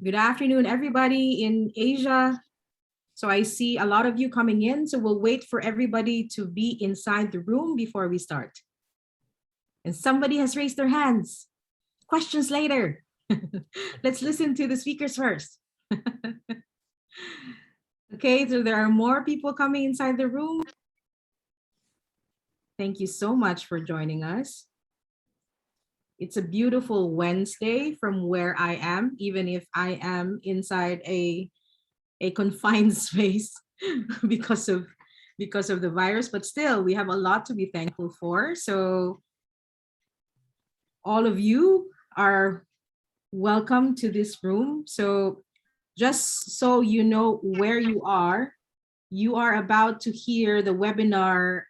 Good afternoon, everybody in Asia. So I see a lot of you coming in, so we'll wait for everybody to be inside the room before we start. And somebody has raised their hands. Questions later. Let's listen to the speakers first. Okay, so there are more people coming inside the room. Thank you so much for joining us. It's a beautiful Wednesday from where I am, even if I am inside a confined space because of the virus, but still we have a lot to be thankful for. So all of you are welcome to this room. So just so you know where you are about to hear the webinar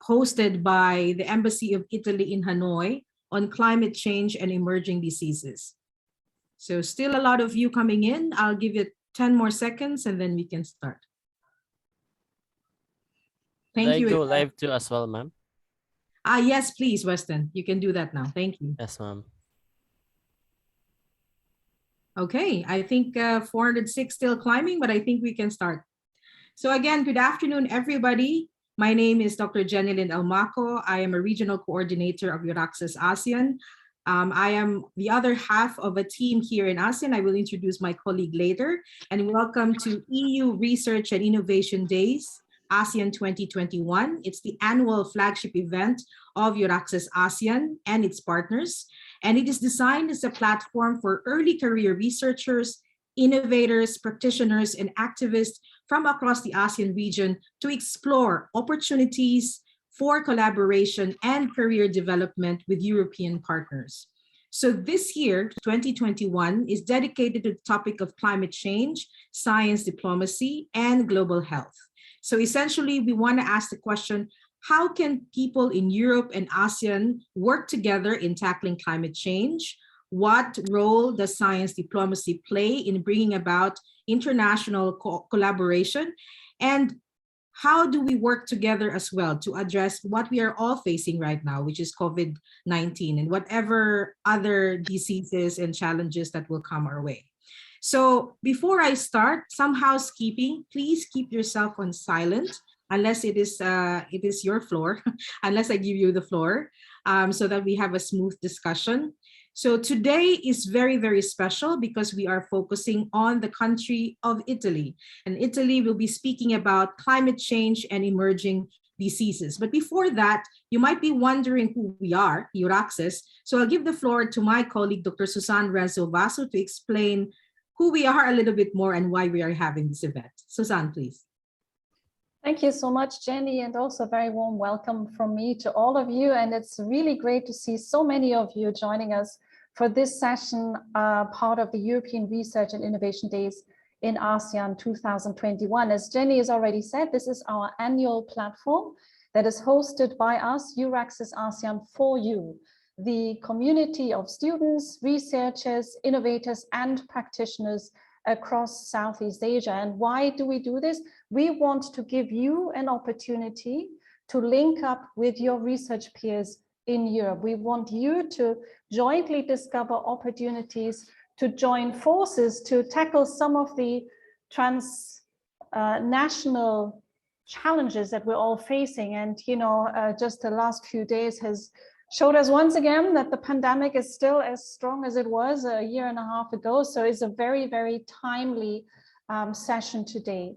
hosted by the Embassy of Italy in Hanoi on climate change and emerging diseases. So still a lot of you coming in. I'll give it 10 more seconds and then we can start. Thank you. Go live too as well, ma'am? Yes, please, Weston. You can do that now. Thank you. Yes, ma'am. Okay, I think 406 still climbing, but I think we can start. So again, good afternoon, everybody. My name is Dr. Jenny Lynn Almaco. I am a regional coordinator of Euraxis ASEAN. I am the other half of a team here in ASEAN. I will introduce my colleague later. And welcome to EU Research and Innovation Days, ASEAN 2021. It's the annual flagship event of Euraxis ASEAN and its partners. And it is designed as a platform for early career researchers, innovators, practitioners, and activists from across the ASEAN region to explore opportunities for collaboration and career development with European partners. So this year, 2021, is dedicated to the topic of climate change, science diplomacy, and global health. So essentially, we want to ask the question, how can people in Europe and ASEAN work together in tackling climate change? What role does science diplomacy play in bringing about international collaboration? And how do we work together as well to address what we are all facing right now, which is COVID-19 and whatever other diseases and challenges that will come our way? So before I start, some housekeeping. Please keep yourself on silent unless it is your floor, unless I give you the floor, so that we have a smooth discussion. So today is very, very special because we are focusing on the country of Italy. And Italy will be speaking about climate change and emerging diseases. But before that, you might be wondering who we are, Euraxis. So I'll give the floor to my colleague, Dr. Susan Renzo-Vaso, to explain who we are a little bit more and why we are having this event. Susan, please. Thank you so much, Jenny, and also a very warm welcome from me to all of you. And it's really great to see so many of you joining us for this session, part of the European Research and Innovation Days in ASEAN 2021. As Jenny has already said, this is our annual platform that is hosted by us, Euraxis ASEAN for You, the community of students, researchers, innovators, and practitioners across Southeast Asia. And why do we do this? We want to give you an opportunity to link up with your research peers in Europe. We want you to jointly discover opportunities to join forces to tackle some of the transnational challenges that we're all facing. And, just the last few days has showed us once again that the pandemic is still as strong as it was a year and a half ago. So it's a very, very timely session today.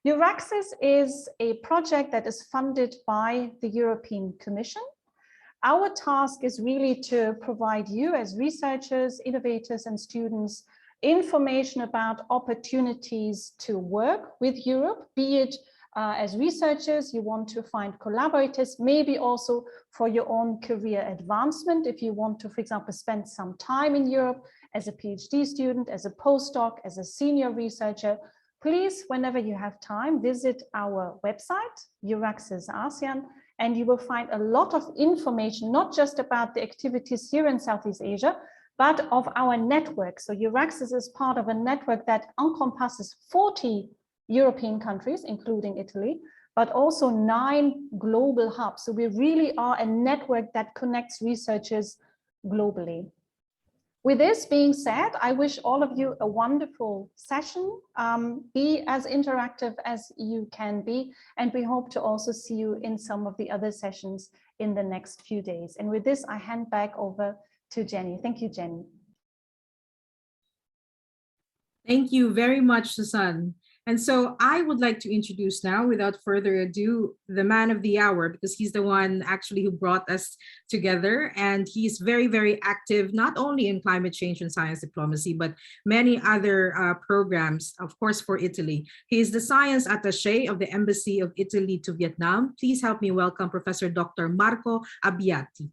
Euraxis is a project that is funded by the European Commission. Our task is really to provide you as researchers, innovators, and students information about opportunities to work with Europe, be it as researchers, you want to find collaborators, maybe also for your own career advancement. If you want to, for example, spend some time in Europe as a PhD student, as a postdoc, as a senior researcher, please, whenever you have time, visit our website, Euraxis ASEAN, and you will find a lot of information, not just about the activities here in Southeast Asia, but of our network. So Euraxis is part of a network that encompasses 40 European countries, including Italy, but also 9 global hubs. So we really are a network that connects researchers globally. With this being said, I wish all of you a wonderful session. Be as interactive as you can be, and we hope to also see you in some of the other sessions in the next few days. And with this, I hand back over to Jenny. Thank you, Jenny. Thank you very much, Susan. And so I would like to introduce now, without further ado, the man of the hour, because he's the one actually who brought us together. And he's very, very active, not only in climate change and science diplomacy, but many other programs, of course, for Italy. He is the science attaché of the Embassy of Italy to Vietnam. Please help me welcome Professor Dr. Marco Abbiati.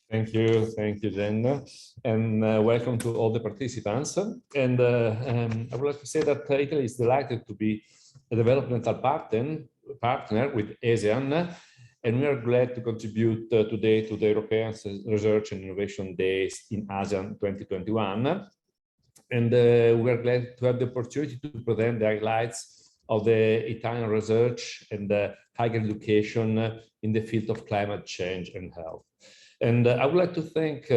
Thank you, Jen, and welcome to all the participants. And I would like to say that Italy is delighted to be a developmental partner with ASEAN, and we are glad to contribute today to the European Research and Innovation Days in ASEAN 2021. And we are glad to have the opportunity to present the highlights of the Italian research and higher education in the field of climate change and health. And I would like to thank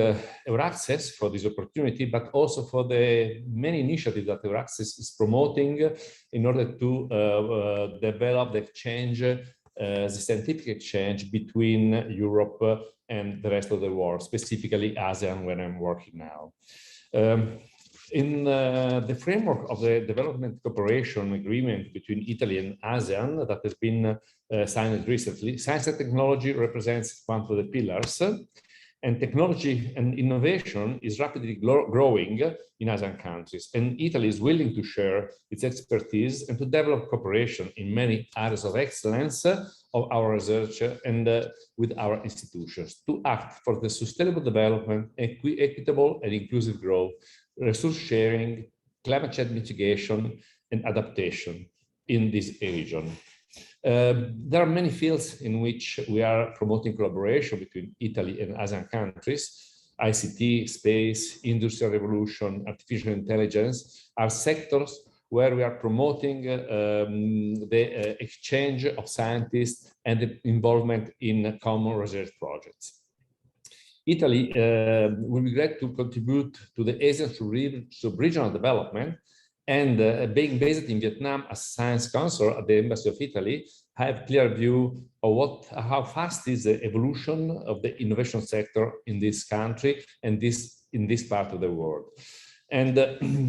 Euraxis for this opportunity, but also for the many initiatives that Euraxis is promoting in order to develop the exchange, the scientific exchange between Europe and the rest of the world, specifically ASEAN, where I'm working now. In the framework of the development cooperation agreement between Italy and ASEAN that has been signed recently, science and technology represents one of the pillars, and technology and innovation is rapidly growing in ASEAN countries, and Italy is willing to share its expertise and to develop cooperation in many areas of excellence of our research and with our institutions to act for the sustainable development, equitable and inclusive growth, resource sharing, climate change mitigation, and adaptation in this region. There are many fields in which we are promoting collaboration between Italy and ASEAN countries. ICT, space, industrial revolution, artificial intelligence are sectors where we are promoting the exchange of scientists and the involvement in common research projects. Italy will be glad to contribute to the ASEAN sub-regional development, and being based in Vietnam as science counselor at the Embassy of Italy, I have clear view of how fast is the evolution of the innovation sector in this country and in this part of the world. And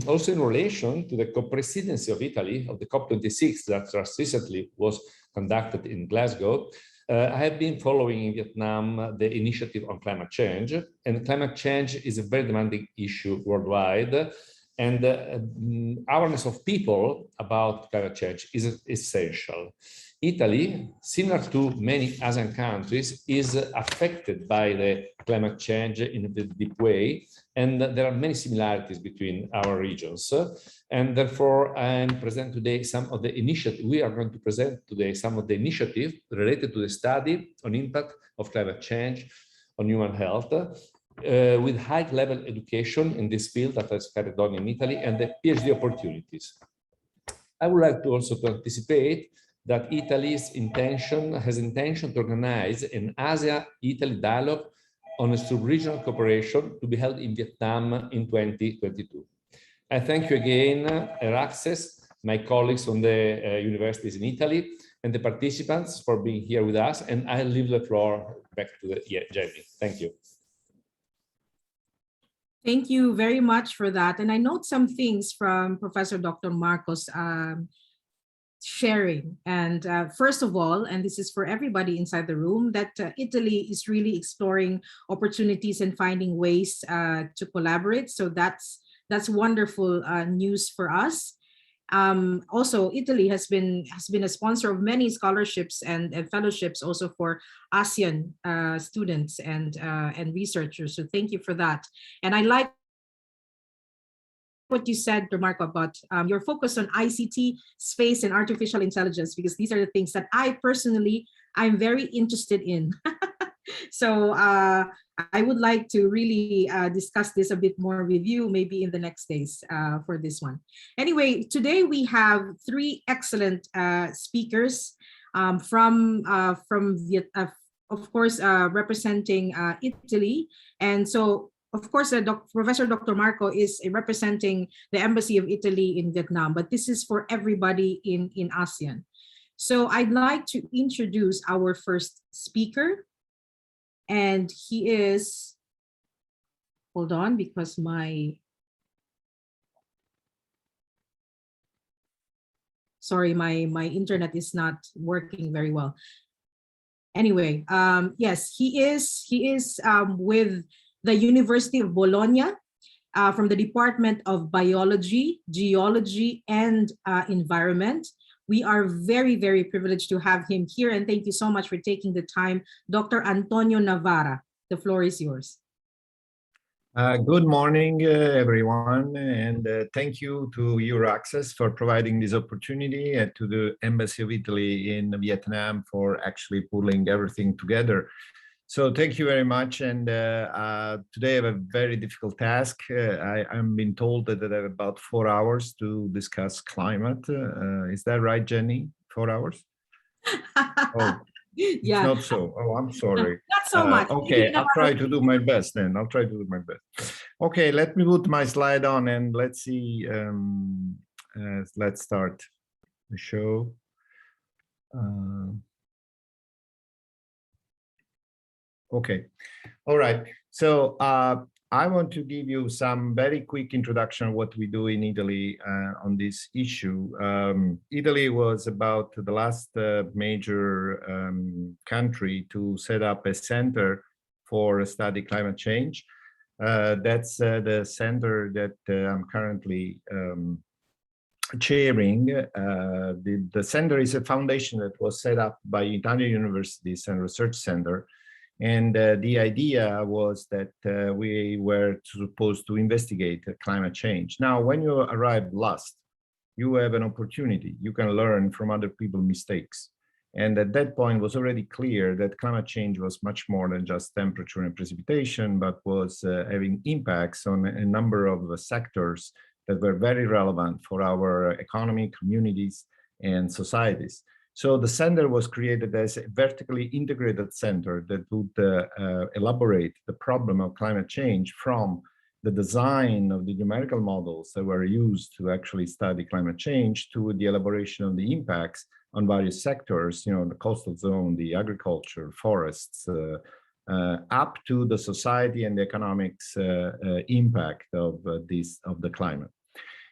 also in relation to the co-presidency of Italy of the COP26 that just recently was conducted in Glasgow, I have been following in Vietnam the initiative on climate change, and climate change is a very demanding issue worldwide, and awareness of people about climate change is essential. Italy, similar to many ASEAN countries, is affected by the climate change in a deep way, and there are many similarities between our regions. And therefore, I'm present today some of the initiatives. We are going to present today some of the initiatives related to the study on impact of climate change on human health, with high-level education in this field that is carried on in Italy and the PhD opportunities. I would like to also anticipate that Italy's has intention to organize an Asia-Italy dialogue on a sub-regional cooperation to be held in Vietnam in 2022. I thank you again, Euraxis, my colleagues from the universities in Italy, and the participants for being here with us. And I'll leave the floor back to Jamie. Thank you. Thank you very much for that. And I note some things from Professor Dr. Marco's sharing. And first of all, and this is for everybody inside the room, that Italy is really exploring opportunities and finding ways to collaborate. So that's wonderful news for us. Also, Italy has been a sponsor of many scholarships and fellowships also for ASEAN students and researchers. So thank you for that. And I like what you said, Marco, about your focus on ICT, space, and artificial intelligence, because these are the things that I'm very interested in. So I would like to really discuss this a bit more with you, maybe in the next days for this one. Anyway, today we have three excellent speakers from of course, representing Italy. And so of course, Professor Dr. Marco is representing the Embassy of Italy in Vietnam, but this is for everybody in ASEAN. So I'd like to introduce our first speaker, and he is, hold on, because my internet is not working very well. Anyway, yes, he is with the University of Bologna from the Department of Biology, Geology, and Environment. We are very, very privileged to have him here, and thank you so much for taking the time. Dr. Antonio Navarra, the floor is yours. Good morning, everyone, and thank you to Euraxis for providing this opportunity, and to the Embassy of Italy in Vietnam for actually pulling everything together. So thank you very much. And today I have a very difficult task. I'm being told that I have about 4 hours to discuss climate. Is that right, Jenny? 4 hours? Oh. Yeah. It's not so. Oh, I'm sorry. Not so much. Okay, I'll try to do my best then. I'll try to do my best. Okay, let me put my slide on and let's see. Let's start the show. Okay, all right. So I want to give you some very quick introduction of what we do in Italy on this issue. Italy was about the last major country to set up a center for study climate change. That's the center that I'm currently chairing. The center is a foundation that was set up by Italian universities and research center. And the idea was that we were supposed to investigate climate change. Now, when you arrive last, you have an opportunity. You can learn from other people's mistakes. And at that point, it was already clear that climate change was much more than just temperature and precipitation, but was having impacts on a number of sectors that were very relevant for our economy, communities, and societies. So the center was created as a vertically integrated center that would elaborate the problem of climate change from the design of the numerical models that were used to actually study climate change to the elaboration of the impacts on various sectors, you know, the coastal zone, the agriculture, forests, up to the society and the economics impact of the climate.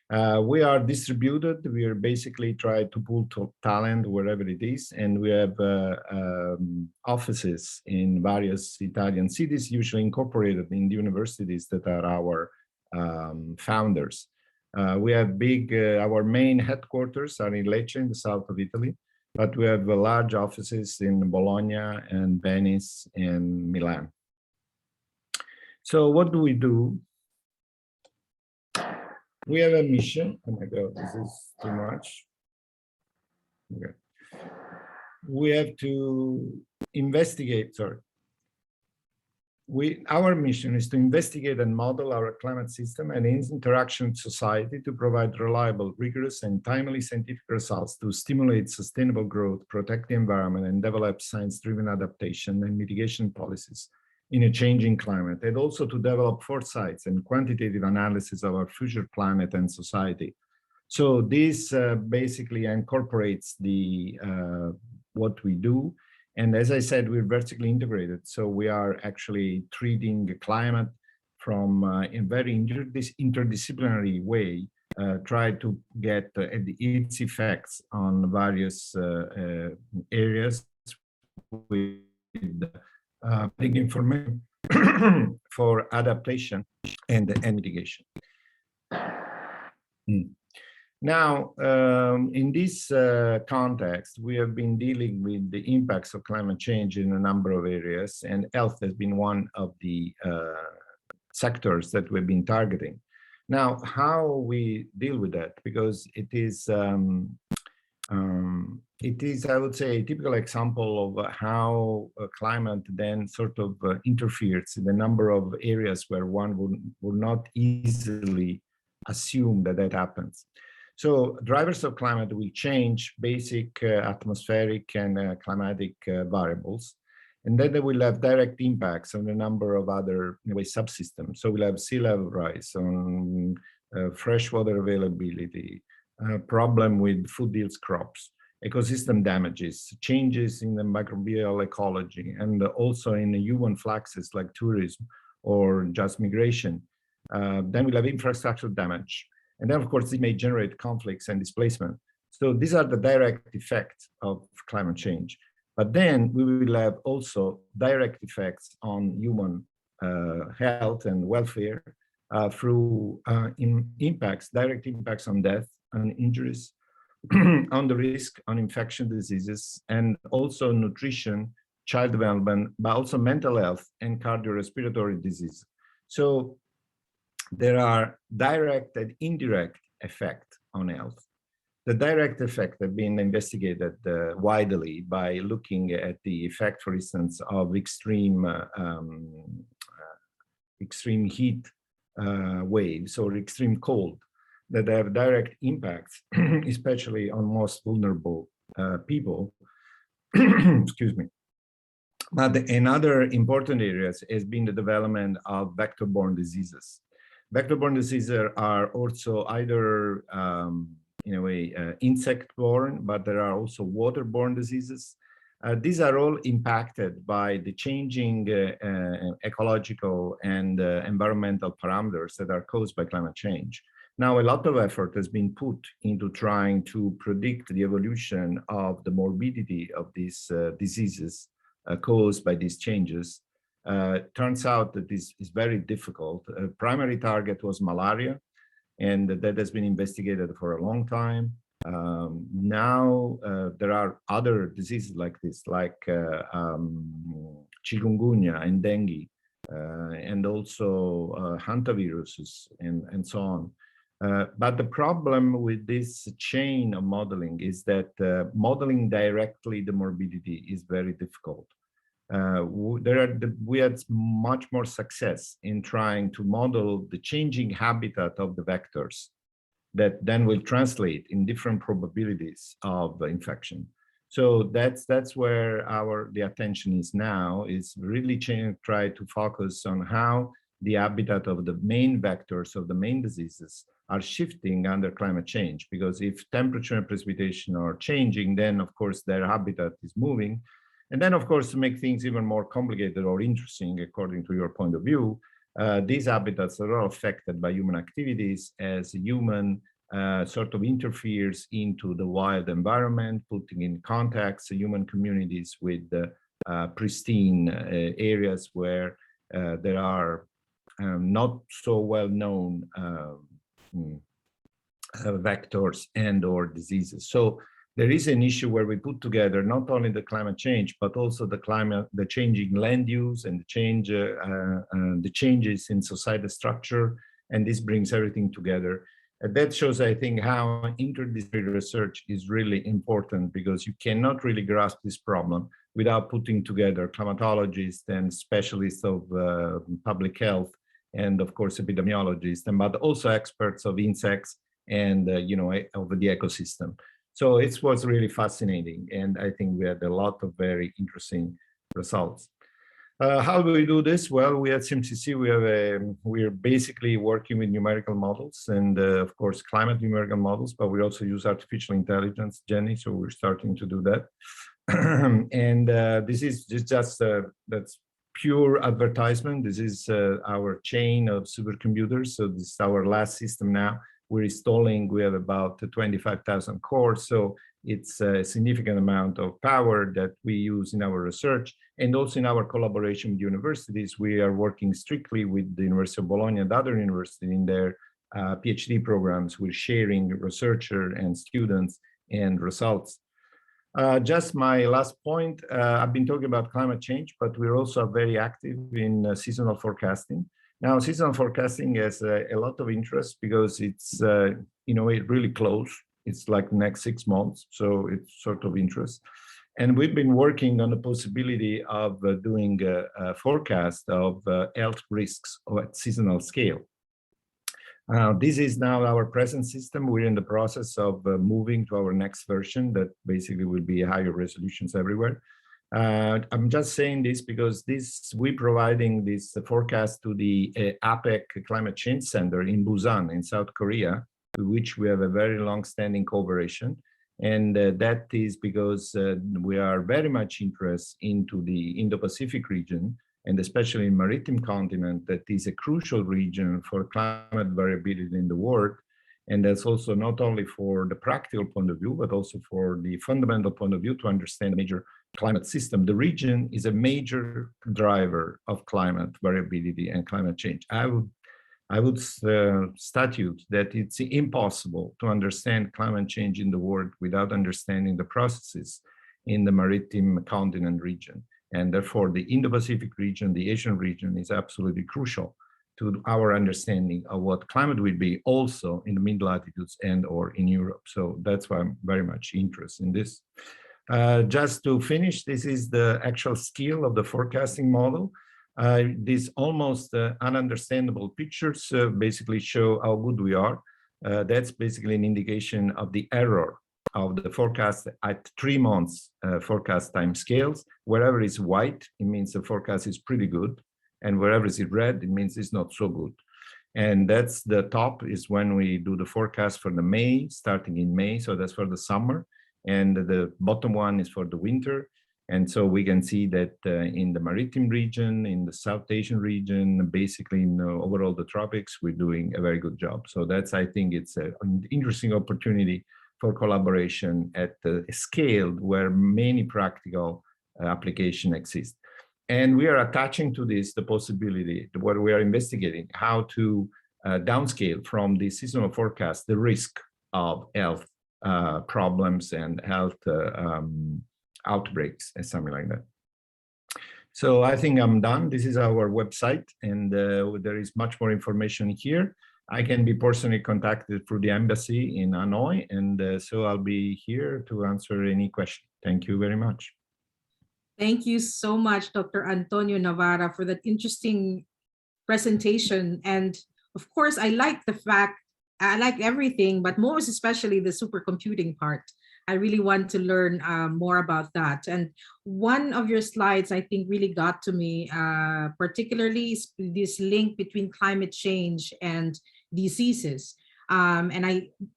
We are distributed. We are basically trying to pull talent wherever it is, and we have offices in various Italian cities, usually incorporated in the universities that are our founders. We have our main headquarters are in Lecce, in the south of Italy, but we have large offices in Bologna and Venice and Milan. So what do we do? We have a mission. Oh my God, this is too much. Okay. We have to investigate, our mission is to investigate and model our climate system and its interaction with society to provide reliable, rigorous, and timely scientific results to stimulate sustainable growth, protect the environment, and develop science-driven adaptation and mitigation policies in a changing climate, and also to develop foresights and quantitative analysis of our future planet and society. So this basically incorporates what we do. And as I said, we're vertically integrated. So we are actually treating climate from in very interdisciplinary way, try to get its effects on various areas with big information for adaptation and mitigation. Now, in this context, we have been dealing with the impacts of climate change in a number of areas, and health has been one of the sectors that we've been targeting. Now, how we deal with that, because it is, I would say, a typical example of how climate then sort of interferes in a number of areas where one would not easily assume that that happens. So drivers of climate will change basic atmospheric and climatic variables. And then they will have direct impacts on a number of other subsystems. So we'll have sea level rise, on freshwater availability, problem with food yields crops, ecosystem damages, changes in the microbial ecology, and also in the human fluxes like tourism or just migration. Then we'll have infrastructure damage. And then, of course, it may generate conflicts and displacement. So these are the direct effects of climate change. But then we will have also direct effects on human health and welfare through direct impacts on death and injuries, on the risk on infection diseases, and also nutrition, child development, but also mental health and cardiorespiratory disease. So there are direct and indirect effects on health. The direct effect have been investigated widely by looking at the effect, for instance, of extreme heat waves or extreme cold that have direct impacts, especially on most vulnerable people. Excuse me. But in other important areas has been the development of vector-borne diseases. Vector-borne diseases are also either in a way insect-borne, but there are also water-borne diseases. These are all impacted by the changing ecological and environmental parameters that are caused by climate change. Now, a lot of effort has been put into trying to predict the evolution of the morbidity of these diseases caused by these changes. Turns out that this is very difficult. A primary target was malaria, and that has been investigated for a long time. Now there are other diseases like this, like chikungunya and dengue, and also hantaviruses and so on. But the problem with this chain of modeling is that modeling directly the morbidity is very difficult. We had much more success in trying to model the changing habitat of the vectors that then will translate in different probabilities of infection. So that's where the attention is now, is really try to focus on how the habitat of the main vectors of the main diseases are shifting under climate change. Because if temperature and precipitation are changing, then of course their habitat is moving. And then, of course, to make things even more complicated or interesting, according to your point of view, these habitats are all affected by human activities as human sort of interferes into the wild environment, putting in context human communities with pristine areas where there are not so well-known vectors and or diseases. So there is an issue where we put together not only the climate change, but also the changing land use and the changes in societal structure. And this brings everything together. And that shows, I think, how interdisciplinary research is really important, because you cannot really grasp this problem without putting together climatologists and specialists of public health, and of course epidemiologists, but also experts of insects and of the ecosystem. So it was really fascinating, and I think we had a lot of very interesting results. How do we do this? Well, we at CMCC, we're basically working with numerical models and of course climate numerical models, but we also use artificial intelligence, Jenny, so we're starting to do that. And this is just that's pure advertisement. This is our chain of supercomputers. So this is our last system now. We're installing, we have about 25,000 cores. So it's a significant amount of power that we use in our research. And also in our collaboration with universities, we are working strictly with the University of Bologna and other universities in their PhD programs. We're sharing researchers and students and results. Just my last point, I've been talking about climate change, but we're also very active in seasonal forecasting. Now, seasonal forecasting has a lot of interest because it's, really close. It's like next 6 months, so it's sort of interest. And we've been working on the possibility of doing a forecast of health risks at seasonal scale. This is now our present system. We're in the process of moving to our next version that basically will be higher resolutions everywhere. I'm just saying this because we're providing this forecast to the APEC Climate Change Center in Busan in South Korea, with which we have a very long-standing cooperation. And that is because we are very much interested into the Indo-Pacific region, and especially in maritime continent, that is a crucial region for climate variability in the world. And that's also not only for the practical point of view, but also for the fundamental point of view to understand the major climate system. The region is a major driver of climate variability and climate change. I would statute that it's impossible to understand climate change in the world without understanding the processes in the maritime continent region. And therefore, the Indo-Pacific region, the Asian region is absolutely crucial to our understanding of what climate will be also in the mid-latitudes and or in Europe. So that's why I'm very much interested in this. Just to finish, this is the actual skill of the forecasting model. These almost ununderstandable pictures basically show how good we are. That's basically an indication of the error of the forecast at 3 months forecast time scales. Wherever it's white, it means the forecast is pretty good. And wherever it's red, it means it's not so good. And that's the top is when we do the forecast for the May, starting in May. So that's for the summer. And the bottom one is for the winter. And so we can see that in the maritime region, in the South Asian region, basically in overall the tropics, we're doing a very good job. So that's, I think it's an interesting opportunity for collaboration at a scale where many practical applications exist. And we are attaching to this the possibility, what we are investigating, how to downscale from the seasonal forecast, the risk of health problems and health outbreaks and something like that. So I think I'm done. This is our website, and there is much more information here. I can be personally contacted through the embassy in Hanoi, and so I'll be here to answer any question. Thank you very much. Thank you so much, Dr. Antonio Navarra, for that interesting presentation. And of course, I like everything, but most especially the supercomputing part. I really want to learn more about that. And one of your slides, I think, really got to me, particularly this link between climate change and diseases. And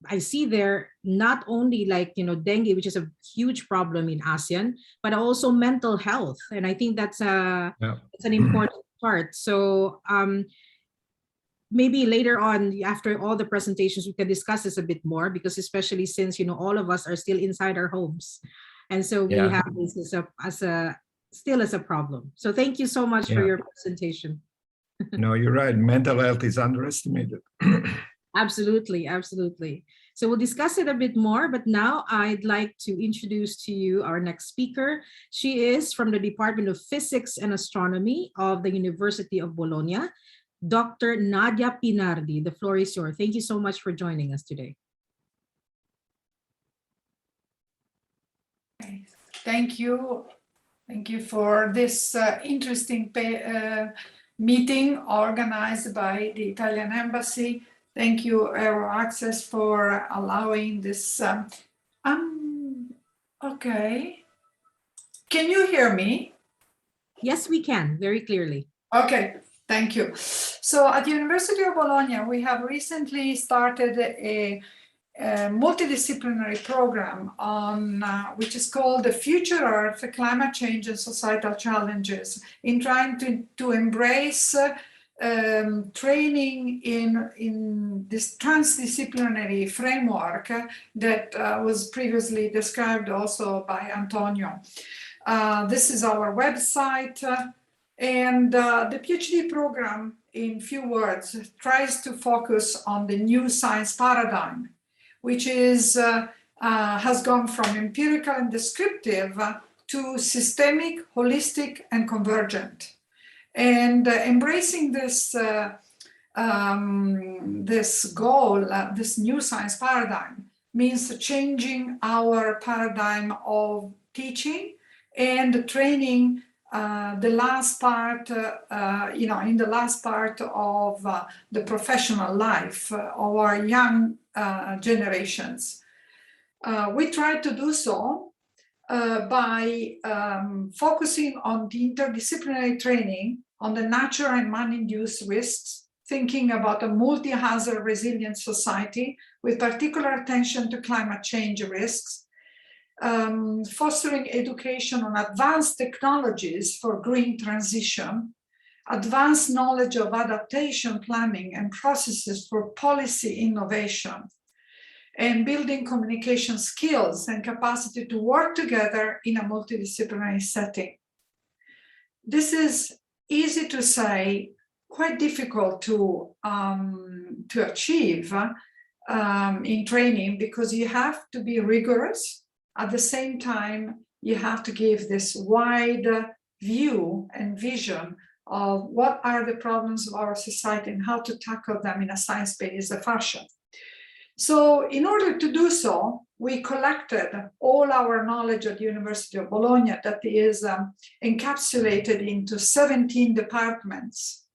I see there not only dengue, which is a huge problem in ASEAN, but also mental health. And I think that's that's an important part. So maybe later on, after all the presentations, we can discuss this a bit more, because especially since all of us are still inside our homes, and so we have this as a problem. So thank you so much for your presentation. No, you're right. Mental health is underestimated. Absolutely, absolutely. So we'll discuss it a bit more, but now I'd like to introduce to you our next speaker. She is from the Department of Physics and Astronomy of the University of Bologna, Dr. Nadia Pinardi. The floor is yours. Thank you so much for joining us today. Thank you. Thank you for this interesting meeting organized by the Italian Embassy. Thank you, Euraxis, for allowing this. Okay. Can you hear me? Yes, we can, very clearly. Okay, thank you. So at the University of Bologna, we have recently started a multidisciplinary program on which is called the Future Earth, Climate Change and Societal Challenges, in trying to embrace training in this transdisciplinary framework that was previously described also by Antonio. This is our website, and the PhD program, in few words, tries to focus on the new science paradigm, which is has gone from empirical and descriptive to systemic, holistic, and convergent. And embracing this this goal, this new science paradigm, means changing our paradigm of teaching and training. The last part, in the last part of the professional life of our young generations. We try to do so by focusing on the interdisciplinary training on the natural and man-induced risks, thinking about a multi-hazard resilient society with particular attention to climate change risks, fostering education on advanced technologies for green transition, advanced knowledge of adaptation planning and processes for policy innovation, and building communication skills and capacity to work together in a multidisciplinary setting. This is easy to say, quite difficult to achieve in training, because you have to be rigorous. At the same time, you have to give this wide view and vision of what are the problems of our society and how to tackle them in a science-based fashion. So in order to do so, we collected all our knowledge at the University of Bologna that is encapsulated into 17 departments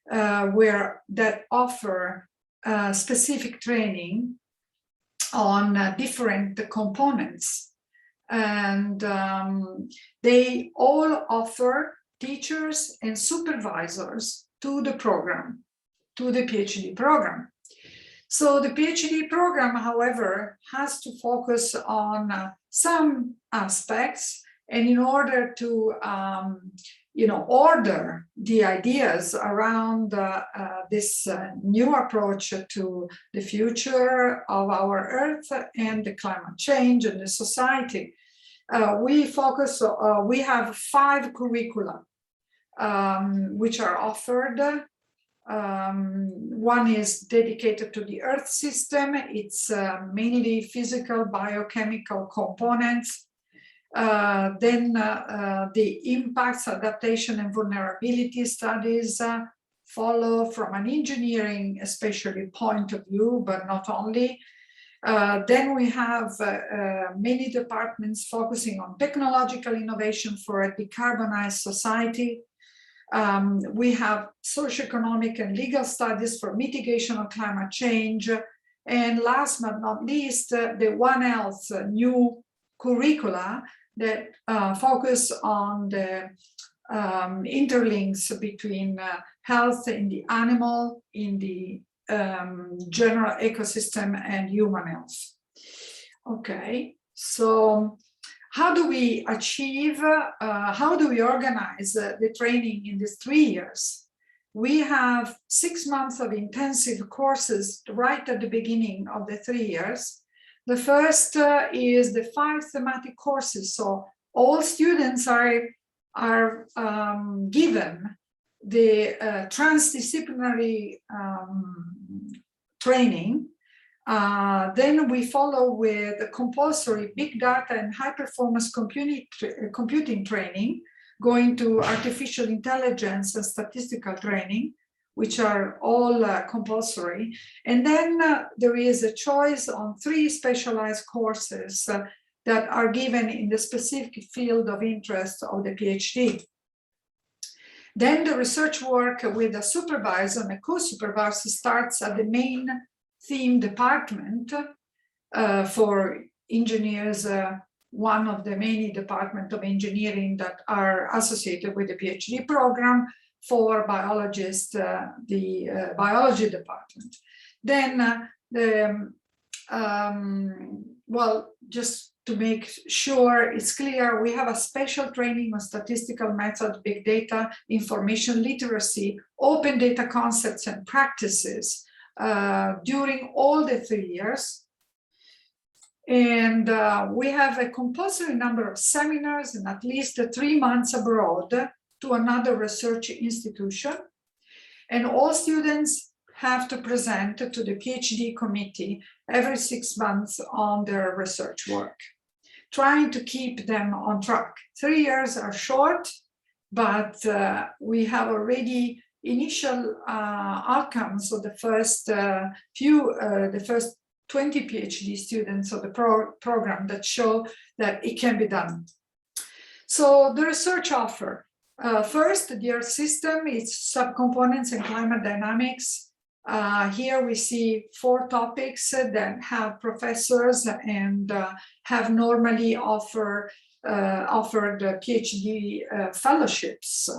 that offer specific training on different components. And they all offer teachers and supervisors to the program, to the PhD program. So the PhD program, however, has to focus on some aspects, and in order to order the ideas around this new approach to the future of our Earth and the climate change and the society, we have 5 curricula which are offered. One is dedicated to the Earth system. It's mainly physical, biochemical components. Then the impacts, adaptation, and vulnerability studies follow from an engineering, especially point of view, but not only. Then we have many departments focusing on technological innovation for a decarbonized society. We have socioeconomic and legal studies for mitigation of climate change. And last but not least, the One Health new curricula that focus on the interlinks between health in the animal, in the general ecosystem, and human health. Okay, so how do we achieve, how do we organize the training in these 3 years? We have 6 months of intensive courses right at the beginning of the 3 years. The first is the 5 thematic courses. So all students are given the transdisciplinary training. Then we follow with a compulsory big data and high performance computing training, going to artificial intelligence and statistical training, which are all compulsory. And then there is a choice on 3 specialized courses that are given in the specific field of interest of the PhD. Then the research work with a supervisor and a co-supervisor starts at the main theme department. For engineers, one of the many departments of engineering that are associated with the PhD program. For biologists, the biology department. Then well, just to make sure it's clear, we have a special training on statistical methods, big data, information literacy, open data concepts and practices during all the 3 years. And we have a compulsory number of seminars and at least 3 months abroad to another research institution. And all students have to present to the PhD committee every 6 months on their research work, trying to keep them on track. 3 years are short, but we have already initial outcomes of the first the first 20 PhD students of the program that show that it can be done. So the research offer. First, the Earth system, its subcomponents and climate dynamics. Here we see 4 topics that have professors and have normally offer offered PhD fellowships,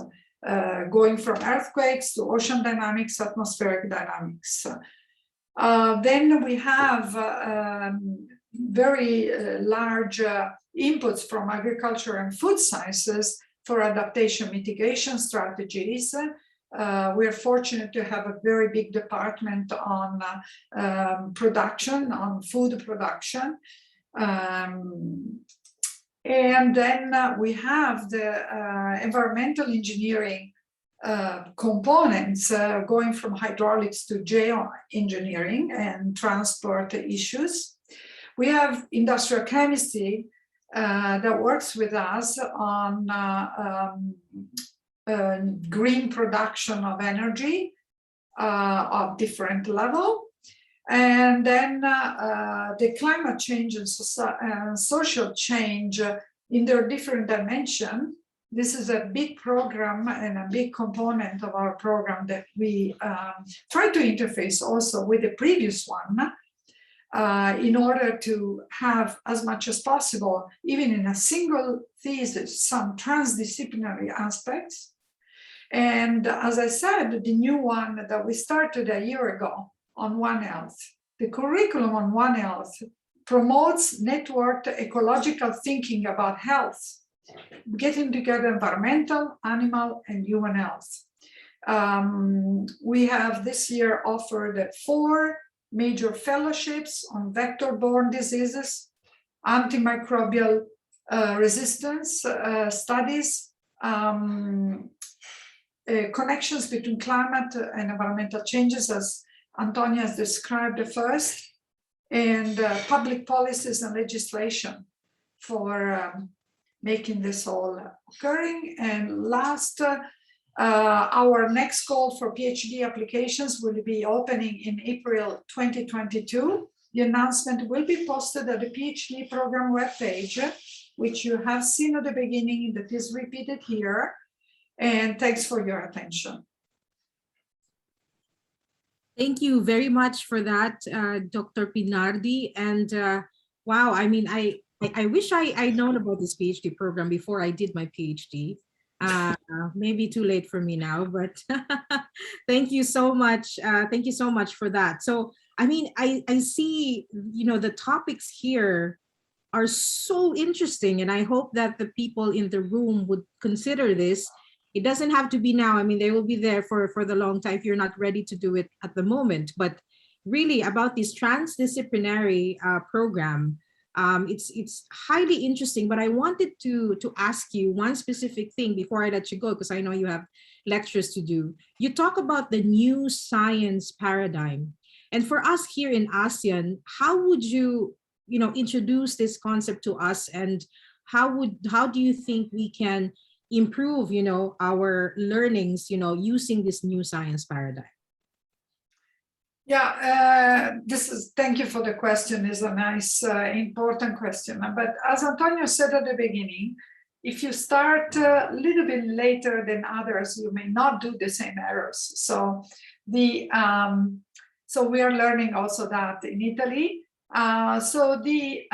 going from earthquakes to ocean dynamics, atmospheric dynamics. Then we have very large inputs from agriculture and food sciences for adaptation mitigation strategies. We're fortunate to have a very big department on production, on food production. And then we have the environmental engineering components going from hydraulics to geoengineering and transport issues. We have industrial chemistry that works with us on green production of energy of different level. And then the climate change and social change in their different dimension. This is a big program and a big component of our program that we try to interface also with the previous one in order to have as much as possible, even in a single thesis, some transdisciplinary aspects. And as I said, the new one that we started a year ago on One Health, the curriculum on One Health promotes networked ecological thinking about health, getting together environmental, animal, and human health. We have this year offered 4 major fellowships on vector-borne diseases, antimicrobial resistance studies, connections between climate and environmental changes, as Antonia has described first, and public policies and legislation for making this all occurring. And last, our next call for PhD applications will be opening in April 2022. The announcement will be posted at the PhD program webpage, which you have seen at the beginning, that is repeated here. And thanks for your attention. Thank you very much for that, Dr. Pinardi. And wow, I mean, I wish I'd known about this PhD program before I did my PhD. Maybe too late for me now, but thank you so much. Thank you so much for that. So, I mean, I see, you know, the topics here are so interesting, and I hope that the people in the room would consider this. It doesn't have to be now. I mean, they will be there for the long time if you're not ready to do it at the moment. But really about this transdisciplinary program, it's highly interesting. But I wanted to ask you one specific thing before I let you go, because I know you have lectures to do. You talk about the new science paradigm. And for us here in ASEAN, how would you introduce this concept to us, and how do you think we can improve, our learnings, using this new science paradigm? Yeah, thank you for the question. It's a nice, important question. But as Antonio said at the beginning, if you start a little bit later than others, you may not do the same errors. So so we are learning also that in Italy. So the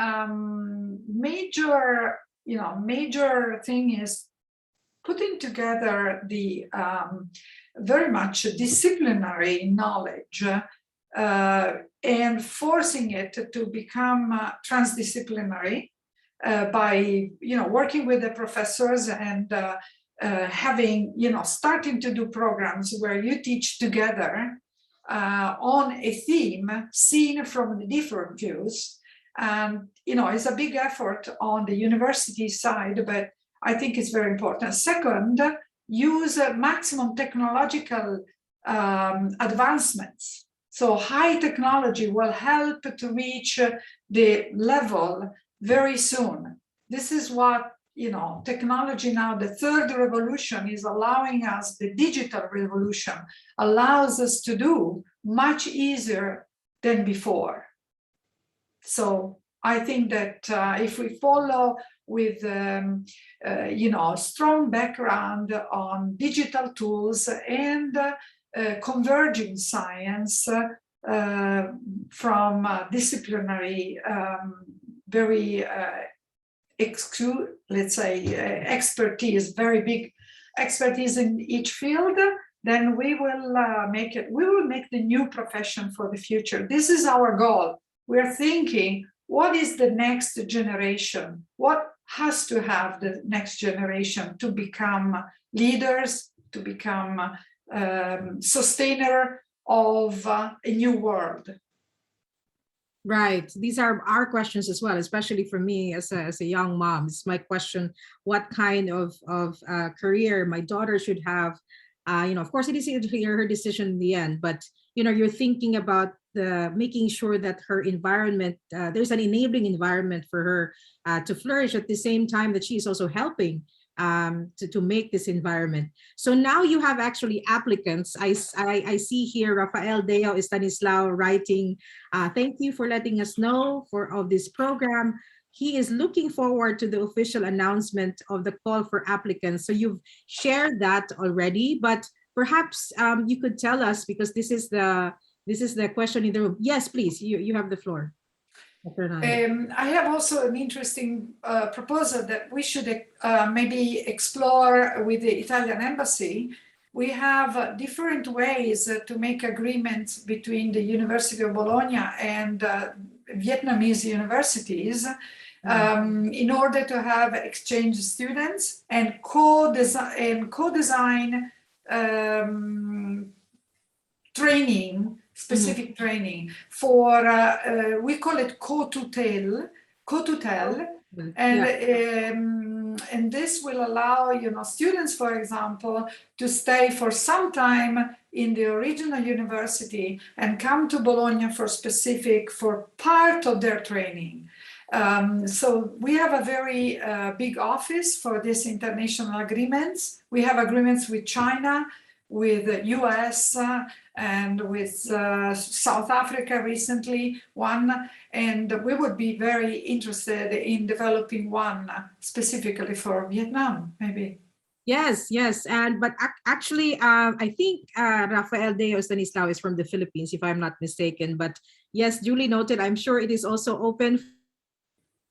major thing is putting together the very much disciplinary knowledge and forcing it to become transdisciplinary by working with the professors and having starting to do programs where you teach together on a theme seen from the different views. And it's a big effort on the university side, but I think it's very important. Second, use maximum technological advancements. So high technology will help to reach the level very soon. This is what, technology now, the third revolution is allowing us, the digital revolution allows us to do much easier than before. So I think that if we follow with strong background on digital tools and converging science from disciplinary, very let's say, expertise, very big expertise in each field, then we will make the new profession for the future. This is our goal. We're thinking, what is the next generation? What has to have the next generation to become leaders, to become sustainer of a new world? Right. These are our questions as well, especially for me as a young mom. It's my question, what kind of career my daughter should have. Of course, it is her decision in the end, but, you're thinking about making sure that her environment, there's an enabling environment for her to flourish at the same time that she's also helping to make this environment. So now you have actually applicants. I see here Rafael Deo Estanislao writing, thank you for letting us know of this program. He is looking forward to the official announcement of the call for applicants. So you've shared that already, but perhaps you could tell us, because this is the question in the room. Yes, please, you have the floor. I have also an interesting proposal that we should maybe explore with the Italian embassy. We have different ways to make agreements between the University of Bologna and Vietnamese universities in order to have exchange students and co-design training, specific training for, we call it co-tutel, and this will allow, students, for example, to stay for some time in the original university and come to Bologna for part of their training. So we have a very big office for these international agreements. We have agreements with China, with the US, and with South Africa recently, one, and we would be very interested in developing one specifically for Vietnam, maybe. Yes, but actually, I think Rafael Deo Stanislao is from the Philippines, if I'm not mistaken. But yes, duly noted. I'm sure it is also open.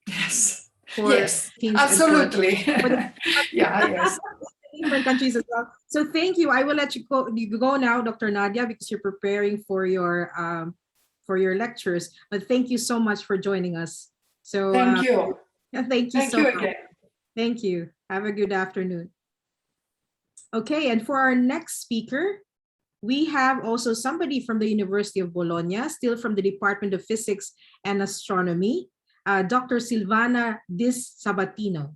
Yes, absolutely. Yes. Different countries as well. So thank you. I will let you go now, Dr. Nadia, because you're preparing for your lectures. But thank you so much for joining us. So thank you. Thank you so much. Again. Thank you. Have a good afternoon. Okay, and for our next speaker, we have also somebody from the University of Bologna, still from the Department of Physics and Astronomy, Dr. Silvana Dis Sabatino.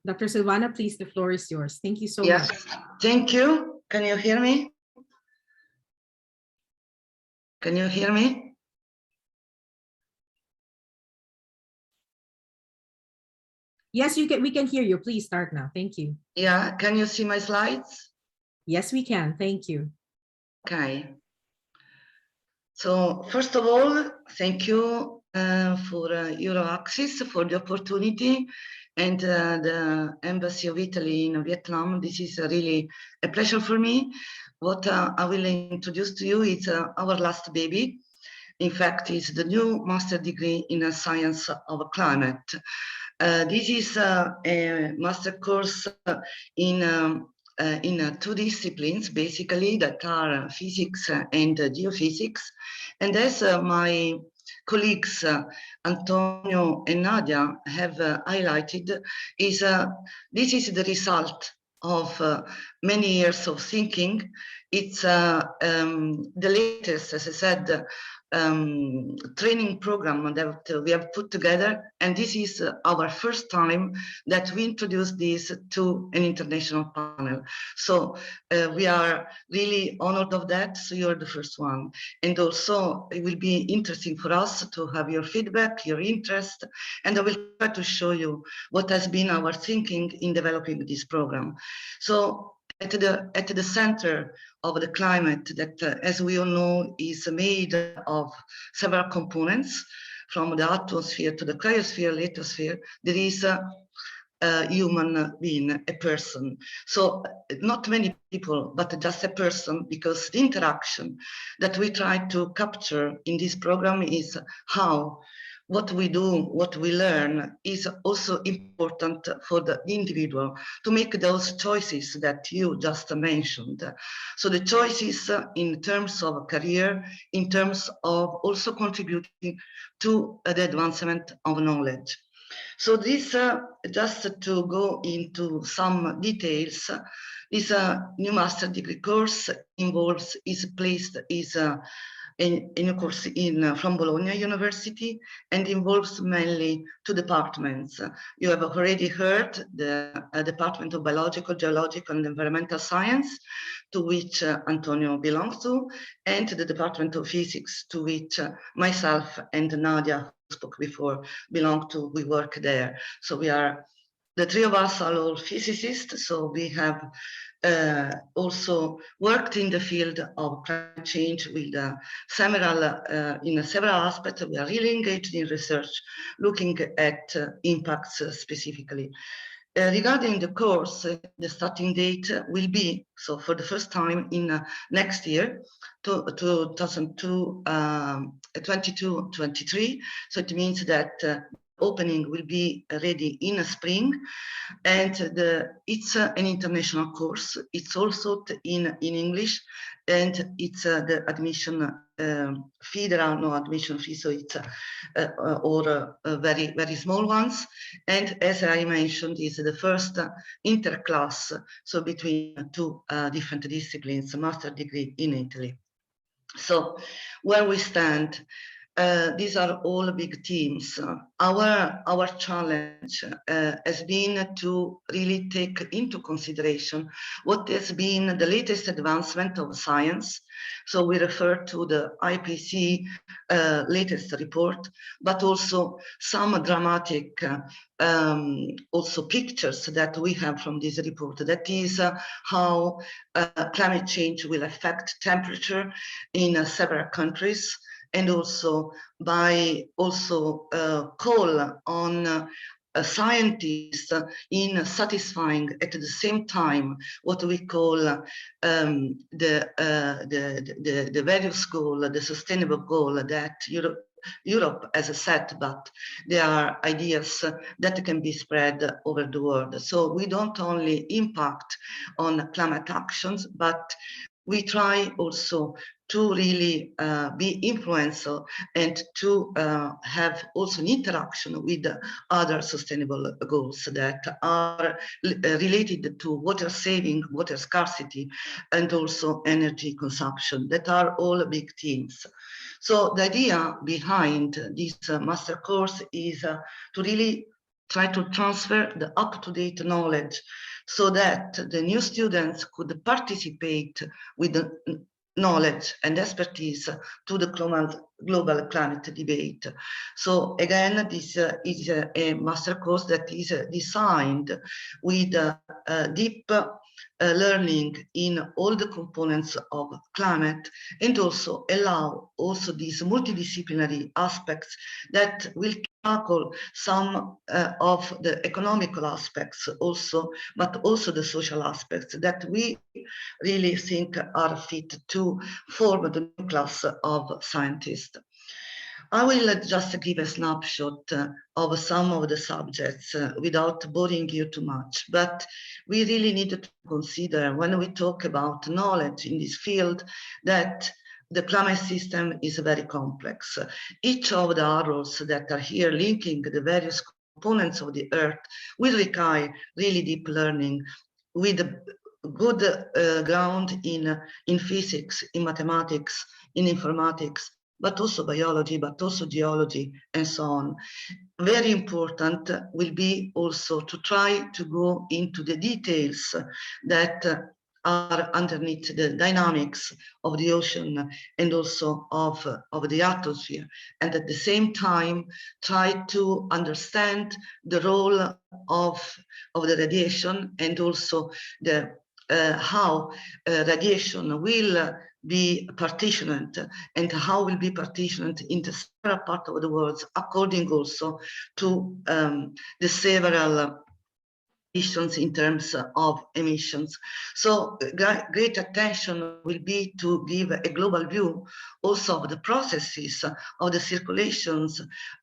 Dr. Silvana, please, the floor is yours. Thank you so much. Thank you. Can you hear me? Can you hear me? Yes, you can. We can hear you. Please start now. Thank you. Yeah. Can you see my slides? Yes, we can. Thank you. Okay. So first of all, thank you for Euraxis for the opportunity, and the Embassy of Italy in Vietnam. This is really a pleasure for me. What I will introduce to you is our last baby. In fact, it's the new master degree in science of climate. This is a master course in two disciplines, basically, that are physics and geophysics. And as my colleagues Antonio and Nadia have highlighted, this is the result of many years of thinking. It's the latest, as I said, training program that we have put together, and this is our first time that we introduce this to an international panel. So we are really honored of that. So you're the first one, and also it will be interesting for us to have your feedback, your interest, and I will try to show you what has been our thinking in developing this program. So at the center of the climate, that as we all know is made of several components, from the atmosphere to the cryosphere, lithosphere, there is a human being, a person. So not many people, but just a person, because the interaction that we try to capture in this program is how what we do, what we learn is also important for the individual to make those choices that you just mentioned. So the choices in terms of career, in terms of also contributing to the advancement of knowledge. So this, just to go into some details, this new master degree course involves, is a new course from Bologna University, and involves mainly two departments. You have already heard the Department of Biological, Geological and Environmental Science, to which Antonio belongs to, and the Department of Physics, to which myself and Nadia, who spoke before, belong to. We work there. So we are, the three of us are all physicists, so we have also worked in the field of climate change with in several aspects. We are really engaged in research, looking at impacts specifically. Regarding the course, the starting date will be, so for the first time in next year, 2022-23. So it means that opening will be ready in spring, and it's an international course. It's also in English, and it's the admission fee. There are no admission fees, so it's very, very small ones. And as I mentioned, it's the first interclass, so between two different disciplines, a master degree in Italy. So where we stand, these are all big themes. Our challenge has been to really take into consideration what has been the latest advancement of science. So we refer to the IPC latest report, but also some dramatic also pictures that we have from this report. That is how climate change will affect temperature in several countries, and also by call on scientists in satisfying at the same time what we call the various goal, the sustainable goal that Europe has set, but there are ideas that can be spread over the world. So we don't only impact on climate actions, but we try also to really be influential and to have also an interaction with other sustainable goals that are related to water saving, water scarcity, and also energy consumption, that are all big themes. So the idea behind this master course is to really try to transfer the up-to-date knowledge so that the new students could participate with the knowledge and expertise to the global climate debate. So again, this is a master course that is designed with deep learning in all the components of climate, and also allow also these multidisciplinary aspects that will tackle some of the economical aspects also, but also the social aspects that we really think are fit to form the new class of scientists. I will just give a snapshot of some of the subjects without boring you too much, but we really need to consider when we talk about knowledge in this field that the climate system is very complex. Each of the arrows that are here linking the various components of the Earth will require really deep learning with good ground in physics, in mathematics, in informatics, but also biology, but also geology, and so on. Very important will be also to try to go into the details that are underneath the dynamics of the ocean and also of the atmosphere, and at the same time try to understand the role of the radiation, and also the how radiation will be partitioned, and how will be partitioned into several parts of the world according also to the several ambitions in terms of emissions. So great attention will be to give a global view also of the processes of the circulations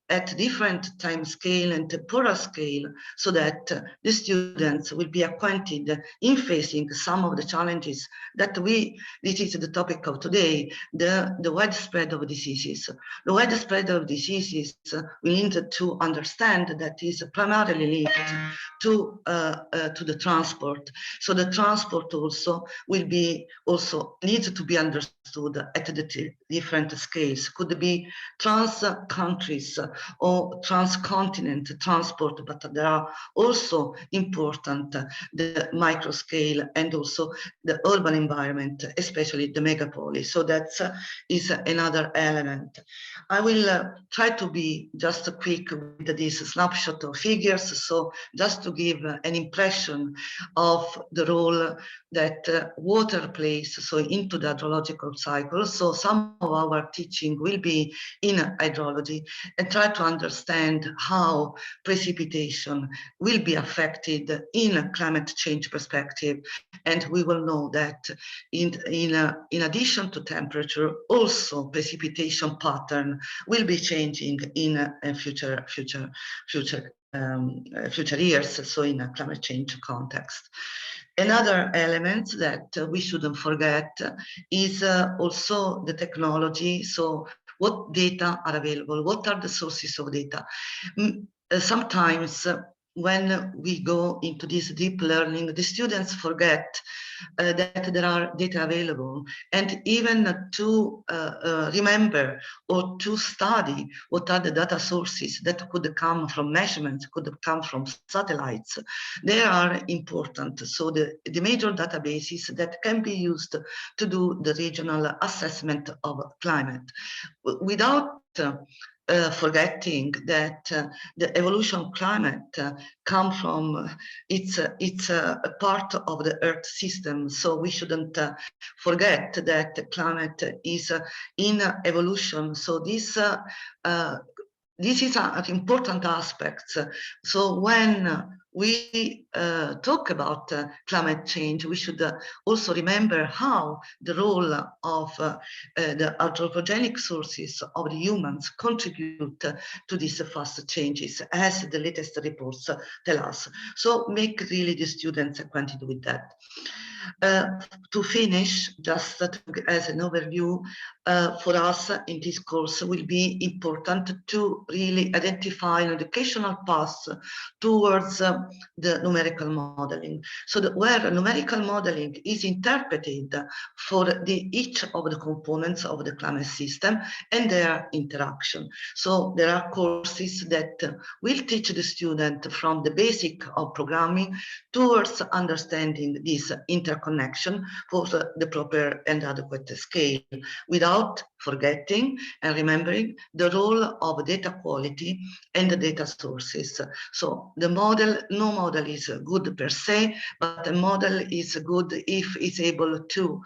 at different time scale and temporal scale, so that the students will be acquainted in facing some of the challenges that this is the topic of today, the widespread of diseases. The widespread of diseases we need to understand that is primarily linked to the transport. So the transport also needs to be understood at the different scales. Could be trans countries or transcontinent transport, but there are also important the micro scale and also the urban environment, especially the megapolis. So that is another element. I will try to be just quick with this snapshot of figures. So just to give an impression of the role that water plays so into the hydrological cycle. So some of our teaching will be in hydrology, and try to understand how precipitation will be affected in a climate change perspective. And we will know that in addition to temperature, also precipitation pattern will be changing in future years, so in a climate change context. Another element that we shouldn't forget is also the technology. So what data are available? What are the sources of data? Sometimes when we go into this deep learning, the students forget that there are data available, and even to remember or to study what are the data sources that could come from measurements, could come from satellites. They are important. So the major databases that can be used to do the regional assessment of climate. Without forgetting that the evolution of climate come from it's a part of the Earth system. So we shouldn't forget that climate is in evolution. So this is an important aspect. So when we talk about climate change, we should also remember how the role of the anthropogenic sources of the humans contribute to these fast changes, as the latest reports tell us. So make really the students acquainted with that. To finish, just as an overview, for us in this course will be important to really identify an educational path towards the numerical modeling. So where numerical modeling is interpreted for each of the components of the climate system and their interaction. So there are courses that will teach the student from the basic of programming towards understanding this interconnection for the proper and adequate scale, without forgetting and remembering the role of data quality and the data sources. So the model, no model is good per se, but a model is good if it's able to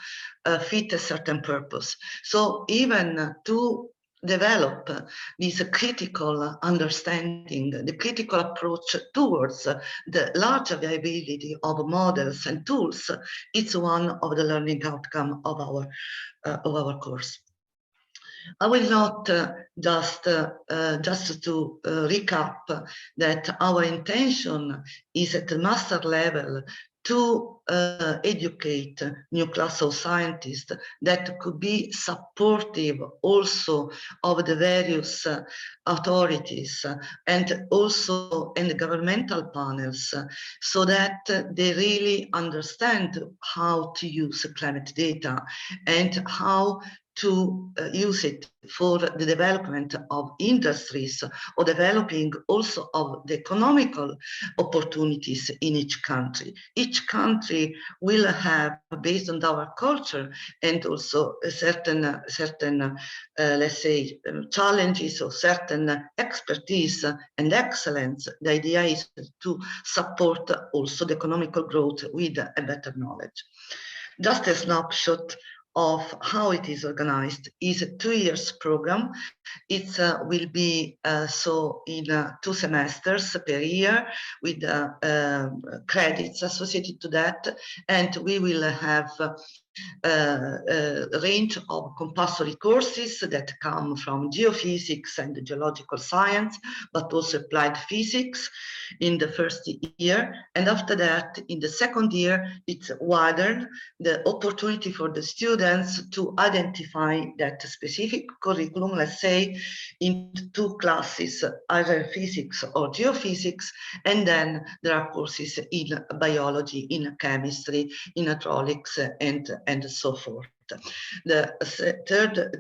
fit a certain purpose. So even to develop this critical understanding, the critical approach towards the large availability of models and tools, it's one of the learning outcome of our course. I will not just to recap that our intention is at the master level to educate new class of scientists that could be supportive also of the various authorities and also in the governmental panels, so that they really understand how to use climate data and how to use it for the development of industries or developing also of the economical opportunities in each country. Each country will have, based on our culture and also a certain let's say, challenges or certain expertise and excellence. The idea is to support also the economical growth with a better knowledge. Just a snapshot of how it is organized is a 2 years program. It will be so in 2 semesters per year with credits associated to that, and we will have a range of compulsory courses that come from geophysics and geological science, but also applied physics in the first year. And after that, in the second year, it's widened the opportunity for the students to identify that specific curriculum, let's say, in 2 classes, either physics or geophysics, and then there are courses in biology, in chemistry, in hydraulics, and so forth. The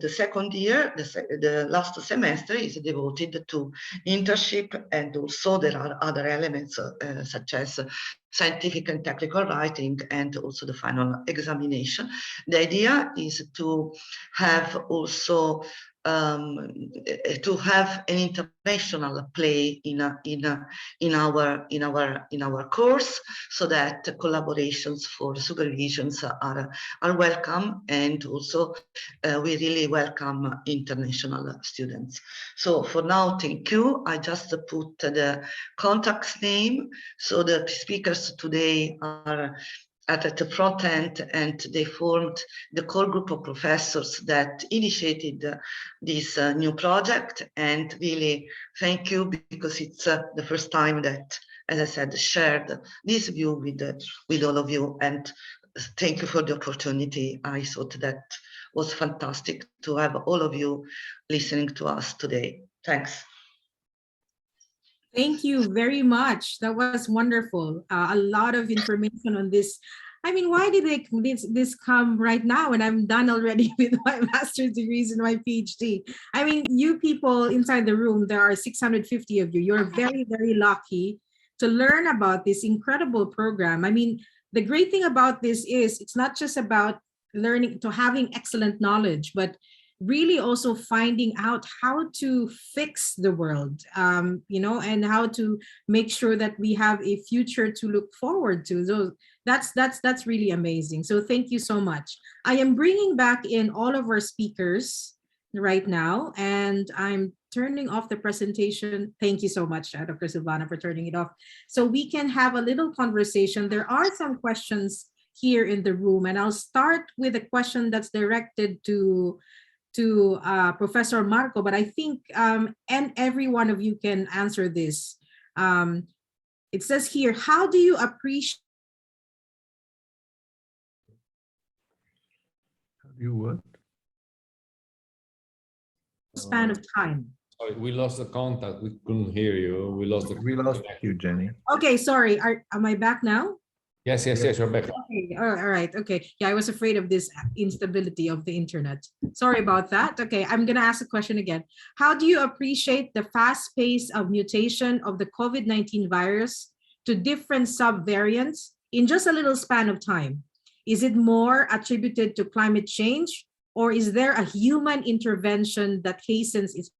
second year, the last semester is devoted to internship, and also there are other elements such as scientific and technical writing, and also the final examination. The idea is to have also to have an international play in our course, so that collaborations for supervisions are welcome, and also we really welcome international students. So for now, thank you. I just put the contact's name, so the speakers today are at the front end, and they formed the core group of professors that initiated this new project. And really thank you, because it's the first time that, as I said, shared this view with all of you, and thank you for the opportunity. I thought that was fantastic to have all of you listening to us today. Thanks. Thank you very much. That was wonderful. A lot of information on this. I mean, why did this come right now? And I'm done already with my master's degrees and my PhD. I mean, you people inside the room, there are 650 of you. You're very, very lucky to learn about this incredible program. I mean, the great thing about this is it's not just about learning to having excellent knowledge, but really also finding out how to fix the world, you know, and how to make sure that we have a future to look forward to. So that's really amazing. So thank you so much. I am bringing back in all of our speakers right now, and I'm turning off the presentation. Thank you so much, Dr. Silvana, for turning it off, so we can have a little conversation. There are some questions here in the room, and I'll start with a question that's directed to Professor Marco, but I think and every one of you can answer this. It says here, how do you appreciate what? span of time? Sorry, we lost the contact. We couldn't hear you. We lost you, Jenny. Okay, sorry. Am I back now? Yes, you're back. Okay, all right, okay. Yeah, I was afraid of this instability of the internet. Sorry about that. Okay, I'm gonna ask the question again. How do you appreciate the fast pace of mutation of the COVID-19 virus to different subvariants in just a little span of time? Is it more attributed to climate change, or is there a human intervention that hastens its?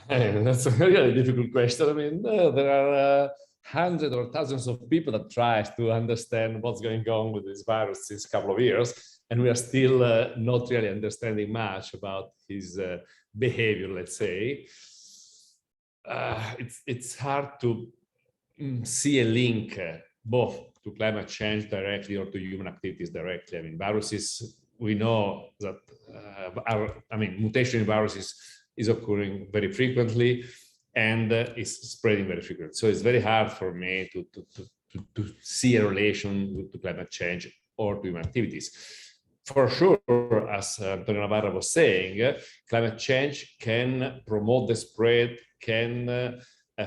That's a really difficult question. I mean, there are hundreds or thousands of people that try to understand what's going on with this virus since a couple of years, and we are still not really understanding much about his behavior, let's say. It's hard to see a link both to climate change directly or to human activities directly. I mean, viruses, we know that, mutation in viruses is occurring very frequently, and is spreading very frequently. So it's very hard for me to see a relation to climate change or to human activities. For sure, as Antonio Navarra was saying, climate change can promote the spread, can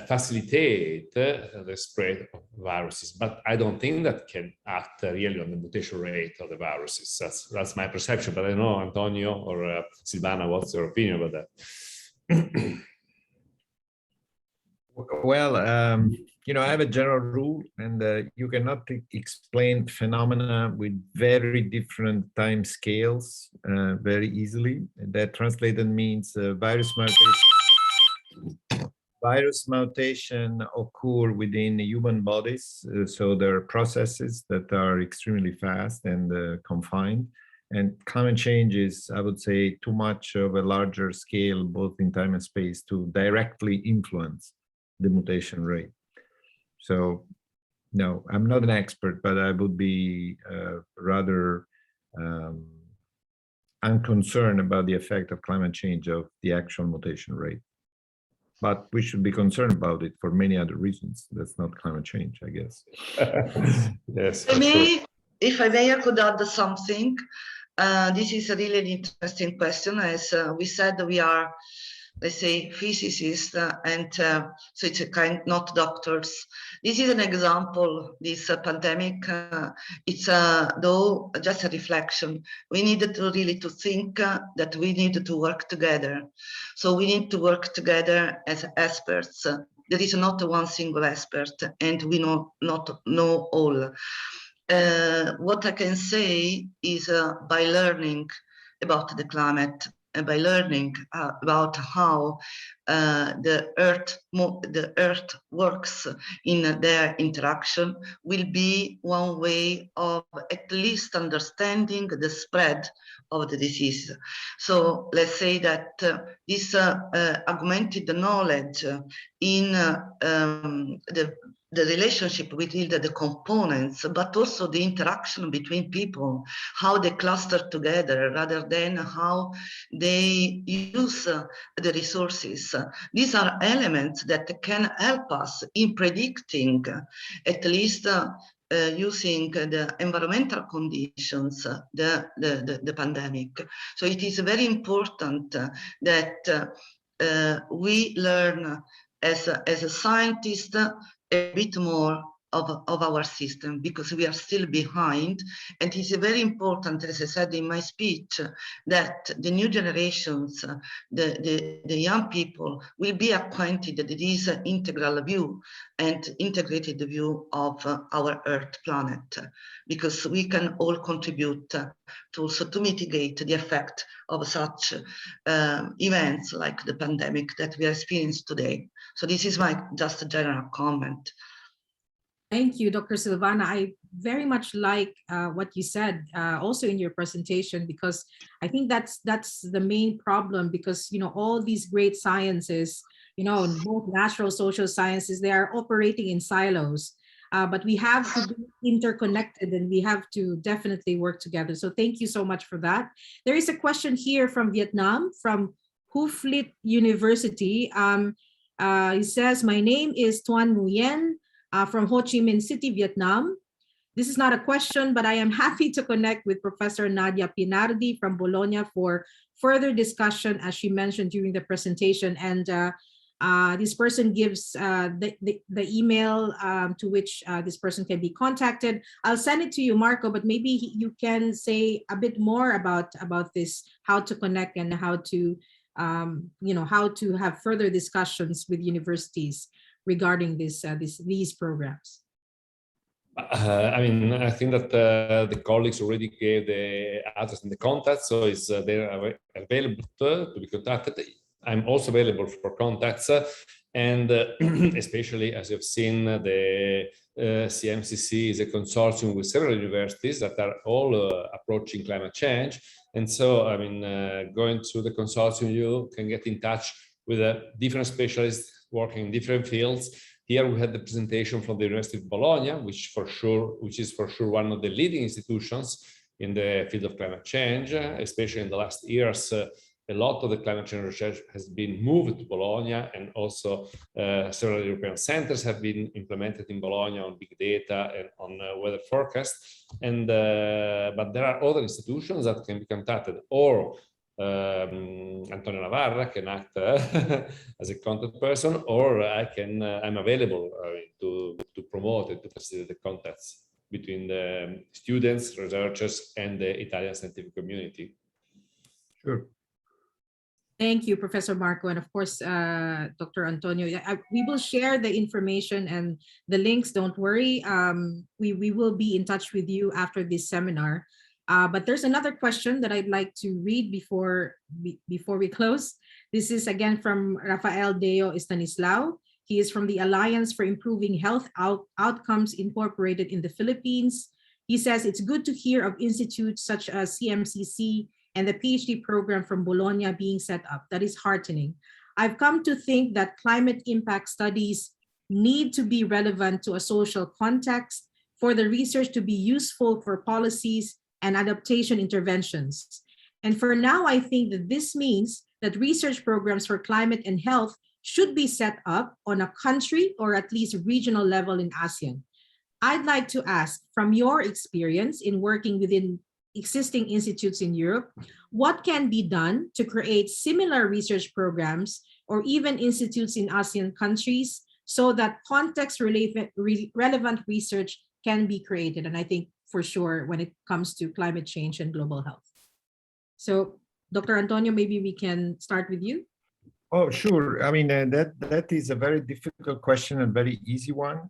facilitate the spread of viruses, but I don't think that can act really on the mutation rate of the viruses. That's my perception, but I don't know, Antonio or Silvana, what's your opinion about that? Well, I have a general rule, and you cannot explain phenomena with very different time scales very easily. And that translated means virus Virus mutation occur within human bodies, so there are processes that are extremely fast and confined. And climate change is, I would say, too much of a larger scale, both in time and space, to directly influence the mutation rate. So, no, I'm not an expert, but I would be rather unconcerned about the effect of climate change of the actual mutation rate. But we should be concerned about it for many other reasons. That's not climate change, I guess. Yes, For me, if I may, I could add something. This is a really interesting question. As we said, we are, let's say, physicists, and so it's a kind, not doctors. This is an example, this pandemic, it's though just a reflection. We needed to really to think that we need to work together. So we need to work together as experts. There is not one single expert, and we not know all. What I can say is by learning about the climate and by learning about how the Earth works in their interaction will be one way of at least understanding the spread of the disease. So let's say that this augmented knowledge in the relationship between the components, but also the interaction between people, how they cluster together rather than how they use the resources. These are elements that can help us in predicting, at least using the environmental conditions, the pandemic. So it is very important that we learn as a scientist a bit more of our system, because we are still behind. And it's very important, as I said in my speech, that the new generations, the young people will be acquainted with this integral view and integrated view of our Earth planet, because we can all contribute to also to mitigate the effect of such events like the pandemic that we experience today. So this is my just a general comment. Thank you, Dr. Silvana. I very much like what you said also in your presentation, because I think that's the main problem, because, you know, all these great sciences, you know, both natural, social sciences, they are operating in silos, but we have to be interconnected and we have to definitely work together. So thank you so much for that. There is a question here from Vietnam, from Huflit University. He says, my name is Tuan Nguyen, from Ho Chi Minh City, Vietnam. This is not a question, but I am happy to connect with Professor Nadia Pinardi from Bologna for further discussion, as she mentioned during the presentation. And this person gives the email to which this person can be contacted. I'll send it to you, Marco, but maybe you can say a bit more about this, how to connect and how to, you know, how to have further discussions with universities regarding these programs. I mean, I think that the colleagues already gave the address and the contact, so it's they're available to be contacted. I'm also available for contacts, and especially as you've seen, the CMCC is a consortium with several universities that are all approaching climate change. And so, I mean, going through the consortium, you can get in touch with different specialists working in different fields. Here we had the presentation from the University of Bologna, which is for sure one of the leading institutions in the field of climate change, especially in the last years. A lot of the climate change research has been moved to Bologna, and also several European centers have been implemented in Bologna on big data and on weather forecast. And but there are other institutions that can be contacted, or Antonio Navarra can act as a contact person, or I'm available to promote and to facilitate the contacts between the students, researchers, and the Italian scientific community. Sure. Thank you, Professor Marco, and of course, Dr. Antonio. We will share the information and the links, don't worry. We will be in touch with you after this seminar. But there's another question that I'd like to read before we close. This is again from Rafael Deo Estanislao. He is from the Alliance for Improving Health Outcomes Incorporated in the Philippines. He says it's good to hear of institutes such as CMCC and the PhD program from Bologna being set up. That is heartening. I've come to think that climate impact studies need to be relevant to a social context for the research to be useful for policies and adaptation interventions. And for now, I think that this means that research programs for climate and health should be set up on a country or at least regional level in ASEAN. I'd like to ask, from your experience in working within existing institutes in Europe, what can be done to create similar research programs or even institutes in ASEAN countries so that context-relevant research can be created? And I think for sure when it comes to climate change and global health. So Dr. Antonio, maybe we can start with you. Oh, sure. I mean, that is a very difficult question and very easy one.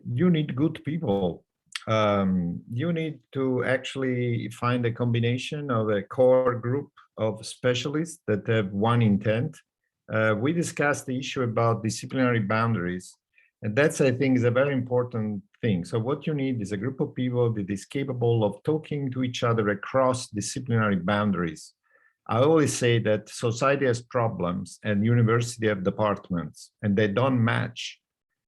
You need good people. You need to actually find a combination of a core group of specialists that have one intent. We discussed the issue about disciplinary boundaries, and that's, I think, is a very important thing. So what you need is a group of people that is capable of talking to each other across disciplinary boundaries. I always say that society has problems and university have departments, and they don't match.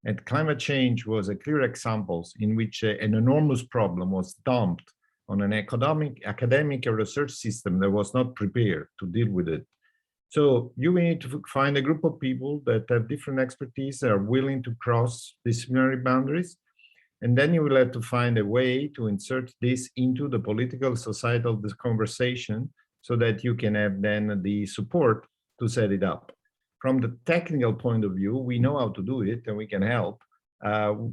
And climate change was a clear example in which an enormous problem was dumped on an academic research system that was not prepared to deal with it. So you need to find a group of people that have different expertise, that are willing to cross disciplinary boundaries. And then you will have to find a way to insert this into the political, societal conversation so that you can have then the support to set it up. From the technical point of view, we know how to do it and we can help.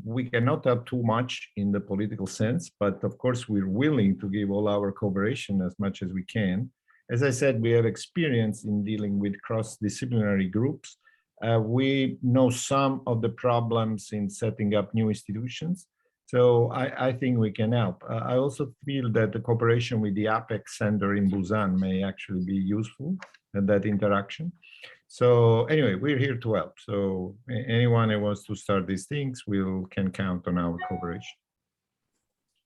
We cannot help too much in the political sense, but of course we're willing to give all our cooperation as much as we can. As I said, we have experience in dealing with cross-disciplinary groups. We know some of the problems in setting up new institutions. So I think we can help. I also feel that the cooperation with the Apex Center in Busan may actually be useful in that interaction. So anyway, we're here to help. So anyone who wants to start these things can count on our cooperation.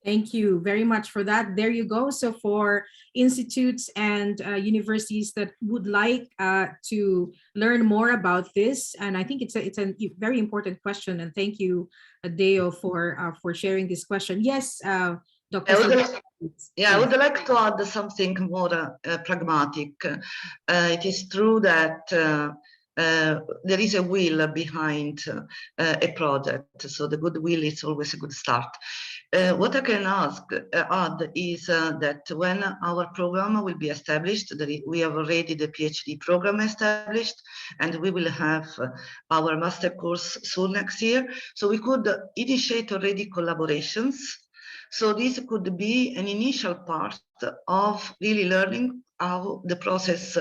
Thank you very much for that. There you go. So for institutes and universities that would like to learn more about this, and I think it's a very important question. And thank you, Deo, for sharing this question. Yes, Dr. I would like to add something more pragmatic. It is true that there is a will behind a project, so the goodwill is always a good start. What I can add is that when our program will be established, we have already the PhD program established, and we will have our master course soon next year. So we could initiate already collaborations. So this could be an initial part of really learning how the process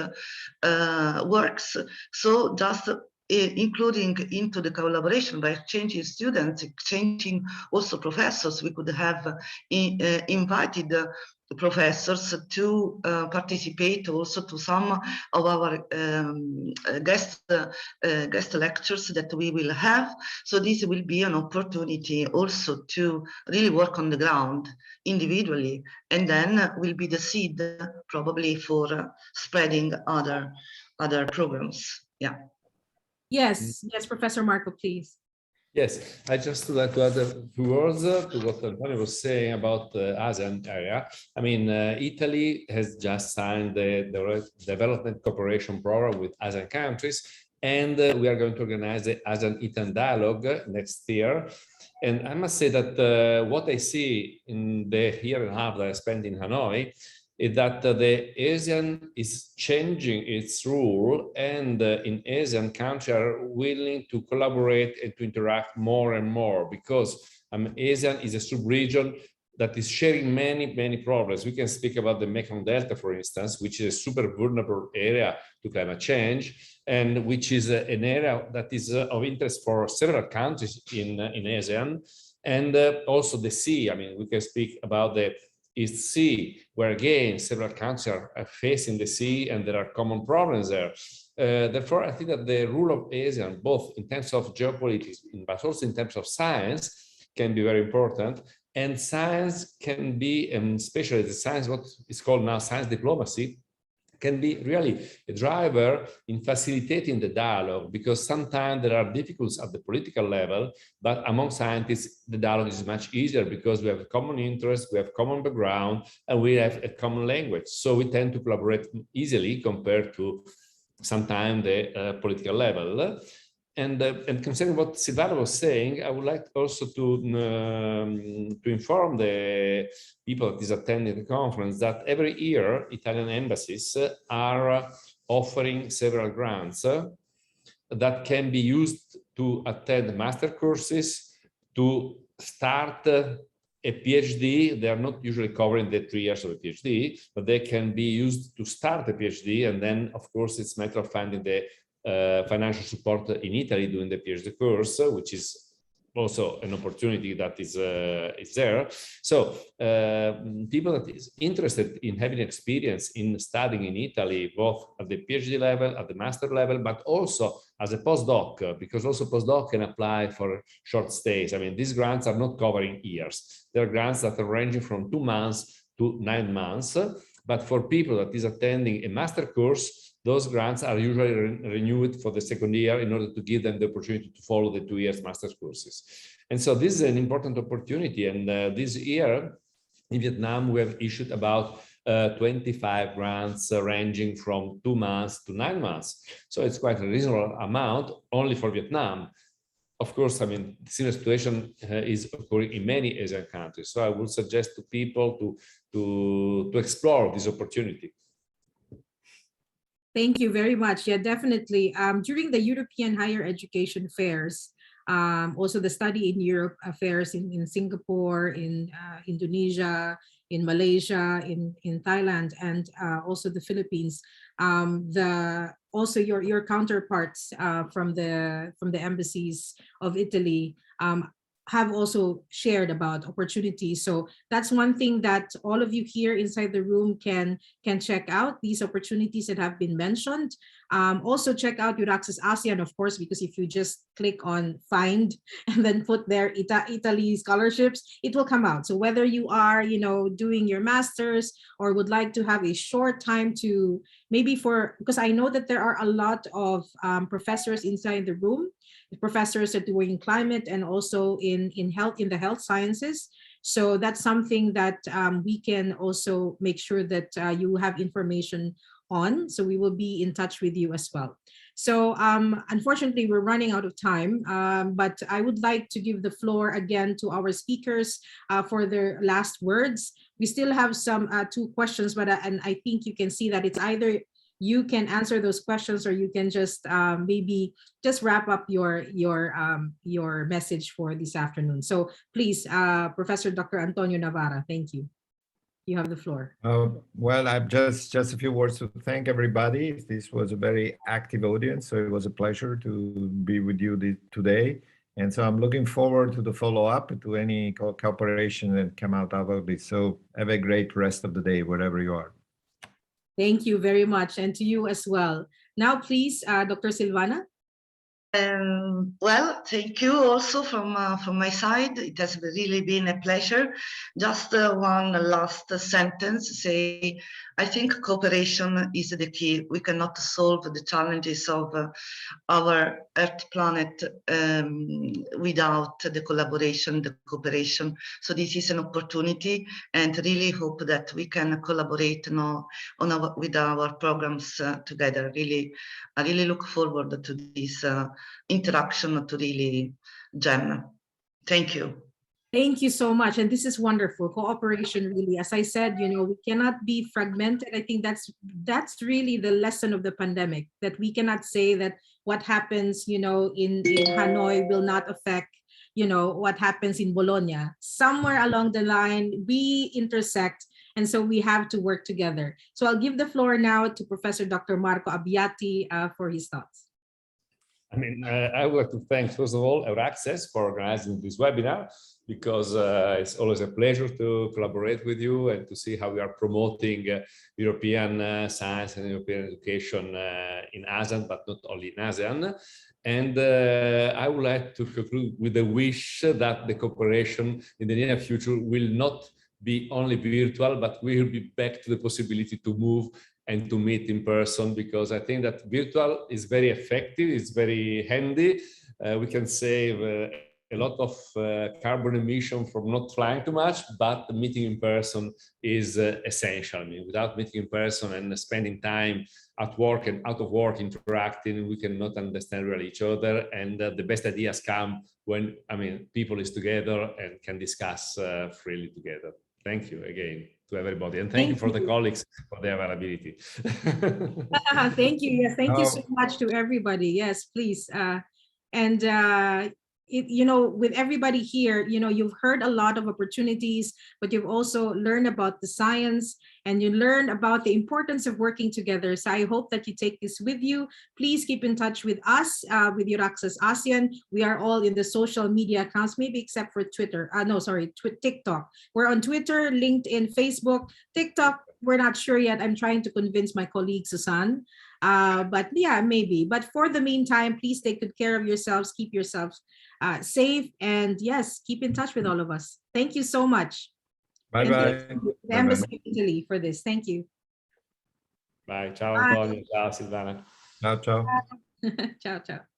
works. So just including into the collaboration by exchanging students, exchanging also professors, we could have invited professors to participate also to some of our guest lectures that we will have. So this will be an opportunity also to really work on the ground individually, and then will be the seed probably for spreading other programs. Yeah. Yes, Professor Marco, please. Yes, I just would like to add a few words to what Antonio was saying about the ASEAN area. I mean, Italy has just signed the development cooperation program with ASEAN countries, and we are going to organize the ASEAN-Italy dialogue next year. And I must say that what I see in the year and a half that I spent in Hanoi is that the ASEAN is changing its rule, and in ASEAN countries are willing to collaborate and to interact more and more, because ASEAN is a sub-region that is sharing many problems. We can speak about the Mekong Delta, for instance, which is a super vulnerable area to climate change, and which is an area that is of interest for several countries in ASEAN, and also the sea. I mean, we can speak about the East Sea, where again, several countries are facing the sea and there are common problems there. Therefore, I think that the role of ASEAN, both in terms of geopolitics, but also in terms of science, can be very important. And science can be, especially the science, what is called now science diplomacy, can be really a driver in facilitating the dialogue, because sometimes there are difficulties at the political level, but among scientists, the dialogue is much easier because we have a common interest, we have common background, and we have a common language. So we tend to collaborate easily compared to sometimes the political level. And concerning what Silvana was saying, I would like also to inform the people that is attending the conference that every year Italian embassies are offering several grants that can be used to attend master courses, to start a PhD. They are not usually covering the 3 years of a PhD, but they can be used to start a PhD. And then, of course, it's a matter of finding the financial support in Italy during the PhD course, which is also an opportunity that is there. So people that is interested in having experience in studying in Italy, both at the PhD level, at the master level, but also as a postdoc, because also postdoc can apply for short stays. I mean, these grants are not covering years. There are grants that are ranging from 2 months to 9 months. But for people that is attending a master course, those grants are usually renewed for the second year in order to give them the opportunity to follow the 2 years master's courses. And so this is an important opportunity. And this year in Vietnam, we have issued about 25 grants ranging from 2 months to 9 months. So it's quite a reasonable amount only for Vietnam. Of course, I mean, the similar situation is occurring in many Asian countries. So I would suggest to people to explore this opportunity. Thank you very much. Yeah, definitely. During the European Higher Education Fairs, also the Study in Europe affairs in Singapore, in Indonesia, in Malaysia, in Thailand, and also the Philippines. Also your counterparts from the embassies of Italy have also shared about opportunities. So that's one thing that all of you here inside the room can check out, these opportunities that have been mentioned. Also check out Euraxis ASEAN, of course, because if you just click on find and then put there Italy scholarships, it will come out. So whether you are, doing your master's or would like to have a short time to because I know that there are a lot of professors inside the room, professors that doing climate and also in the health sciences. So that's something that we can also make sure that you have information on. So we will be in touch with you as well. So unfortunately, we're running out of time, but I would like to give the floor again to our speakers for their last words. We still have some 2 questions, but and I think you can see that it's either you can answer those questions or you can just maybe just wrap up your message for this afternoon. So please, Professor Dr. Antonio Navarra, thank you. You have the floor. Well, I've just a few words to thank everybody. This was a very active audience, so it was a pleasure to be with you today. And so I'm looking forward to the follow-up, to any cooperation that come out of this. So have a great rest of the day, wherever you are. Thank you very much, and to you as well. Now, please, Dr. Silvana. Well, thank you also from my side. It has really been a pleasure. Just one last sentence. I think cooperation is the key. We cannot solve the challenges of our Earth planet without the collaboration, the cooperation. So this is an opportunity, and really hope that we can collaborate now with our programs together. I really look forward to this interaction to really jam. Thank you. Thank you so much. And this is wonderful. Cooperation, really, as I said, we cannot be fragmented. I think that's really the lesson of the pandemic, that we cannot say that what happens, in Hanoi will not affect, what happens in Bologna. Somewhere along the line, we intersect. And so we have to work together. So I'll give the floor now to Professor Dr. Marco Abbiati for his thoughts. I mean, I would like to thank, first of all, Euraxis for organizing this webinar, because it's always a pleasure to collaborate with you and to see how we are promoting European science and European education in ASEAN, but not only in ASEAN. And I would like to conclude with a wish that the cooperation in the near future will not be only virtual, but we will be back to the possibility to move and to meet in person, because I think that virtual is very effective, it's very handy. We can save a lot of carbon emission from not flying too much, but meeting in person is essential. I mean, without meeting in person and spending time at work and out of work interacting, we cannot understand really each other. And the best ideas come when, I mean, people is together and can discuss freely together. Thank you again to everybody, and thank you for the colleagues for their availability. Thank you. Yes, thank you so much to everybody. Yes, please. You know, with everybody here, you know, you've heard a lot of opportunities, but you've also learned about the science, and you learn about the importance of working together. So I hope that you take this with you. Please keep in touch with us, with Euraxis ASEAN. We are all in the social media accounts, maybe except for Twitter. No, sorry, TikTok. We're on Twitter, LinkedIn, Facebook, TikTok. We're not sure yet. I'm trying to convince my colleague, Susan. But yeah, maybe. But for the meantime, please take good care of yourselves. Keep yourselves safe. And yes, keep in touch with all of us. Thank you so much. Bye-bye. The Embassy of Italy for this. Thank you. Bye. Ciao, Antonio. Ciao, Silvana. Ciao, ciao. Ciao, ciao.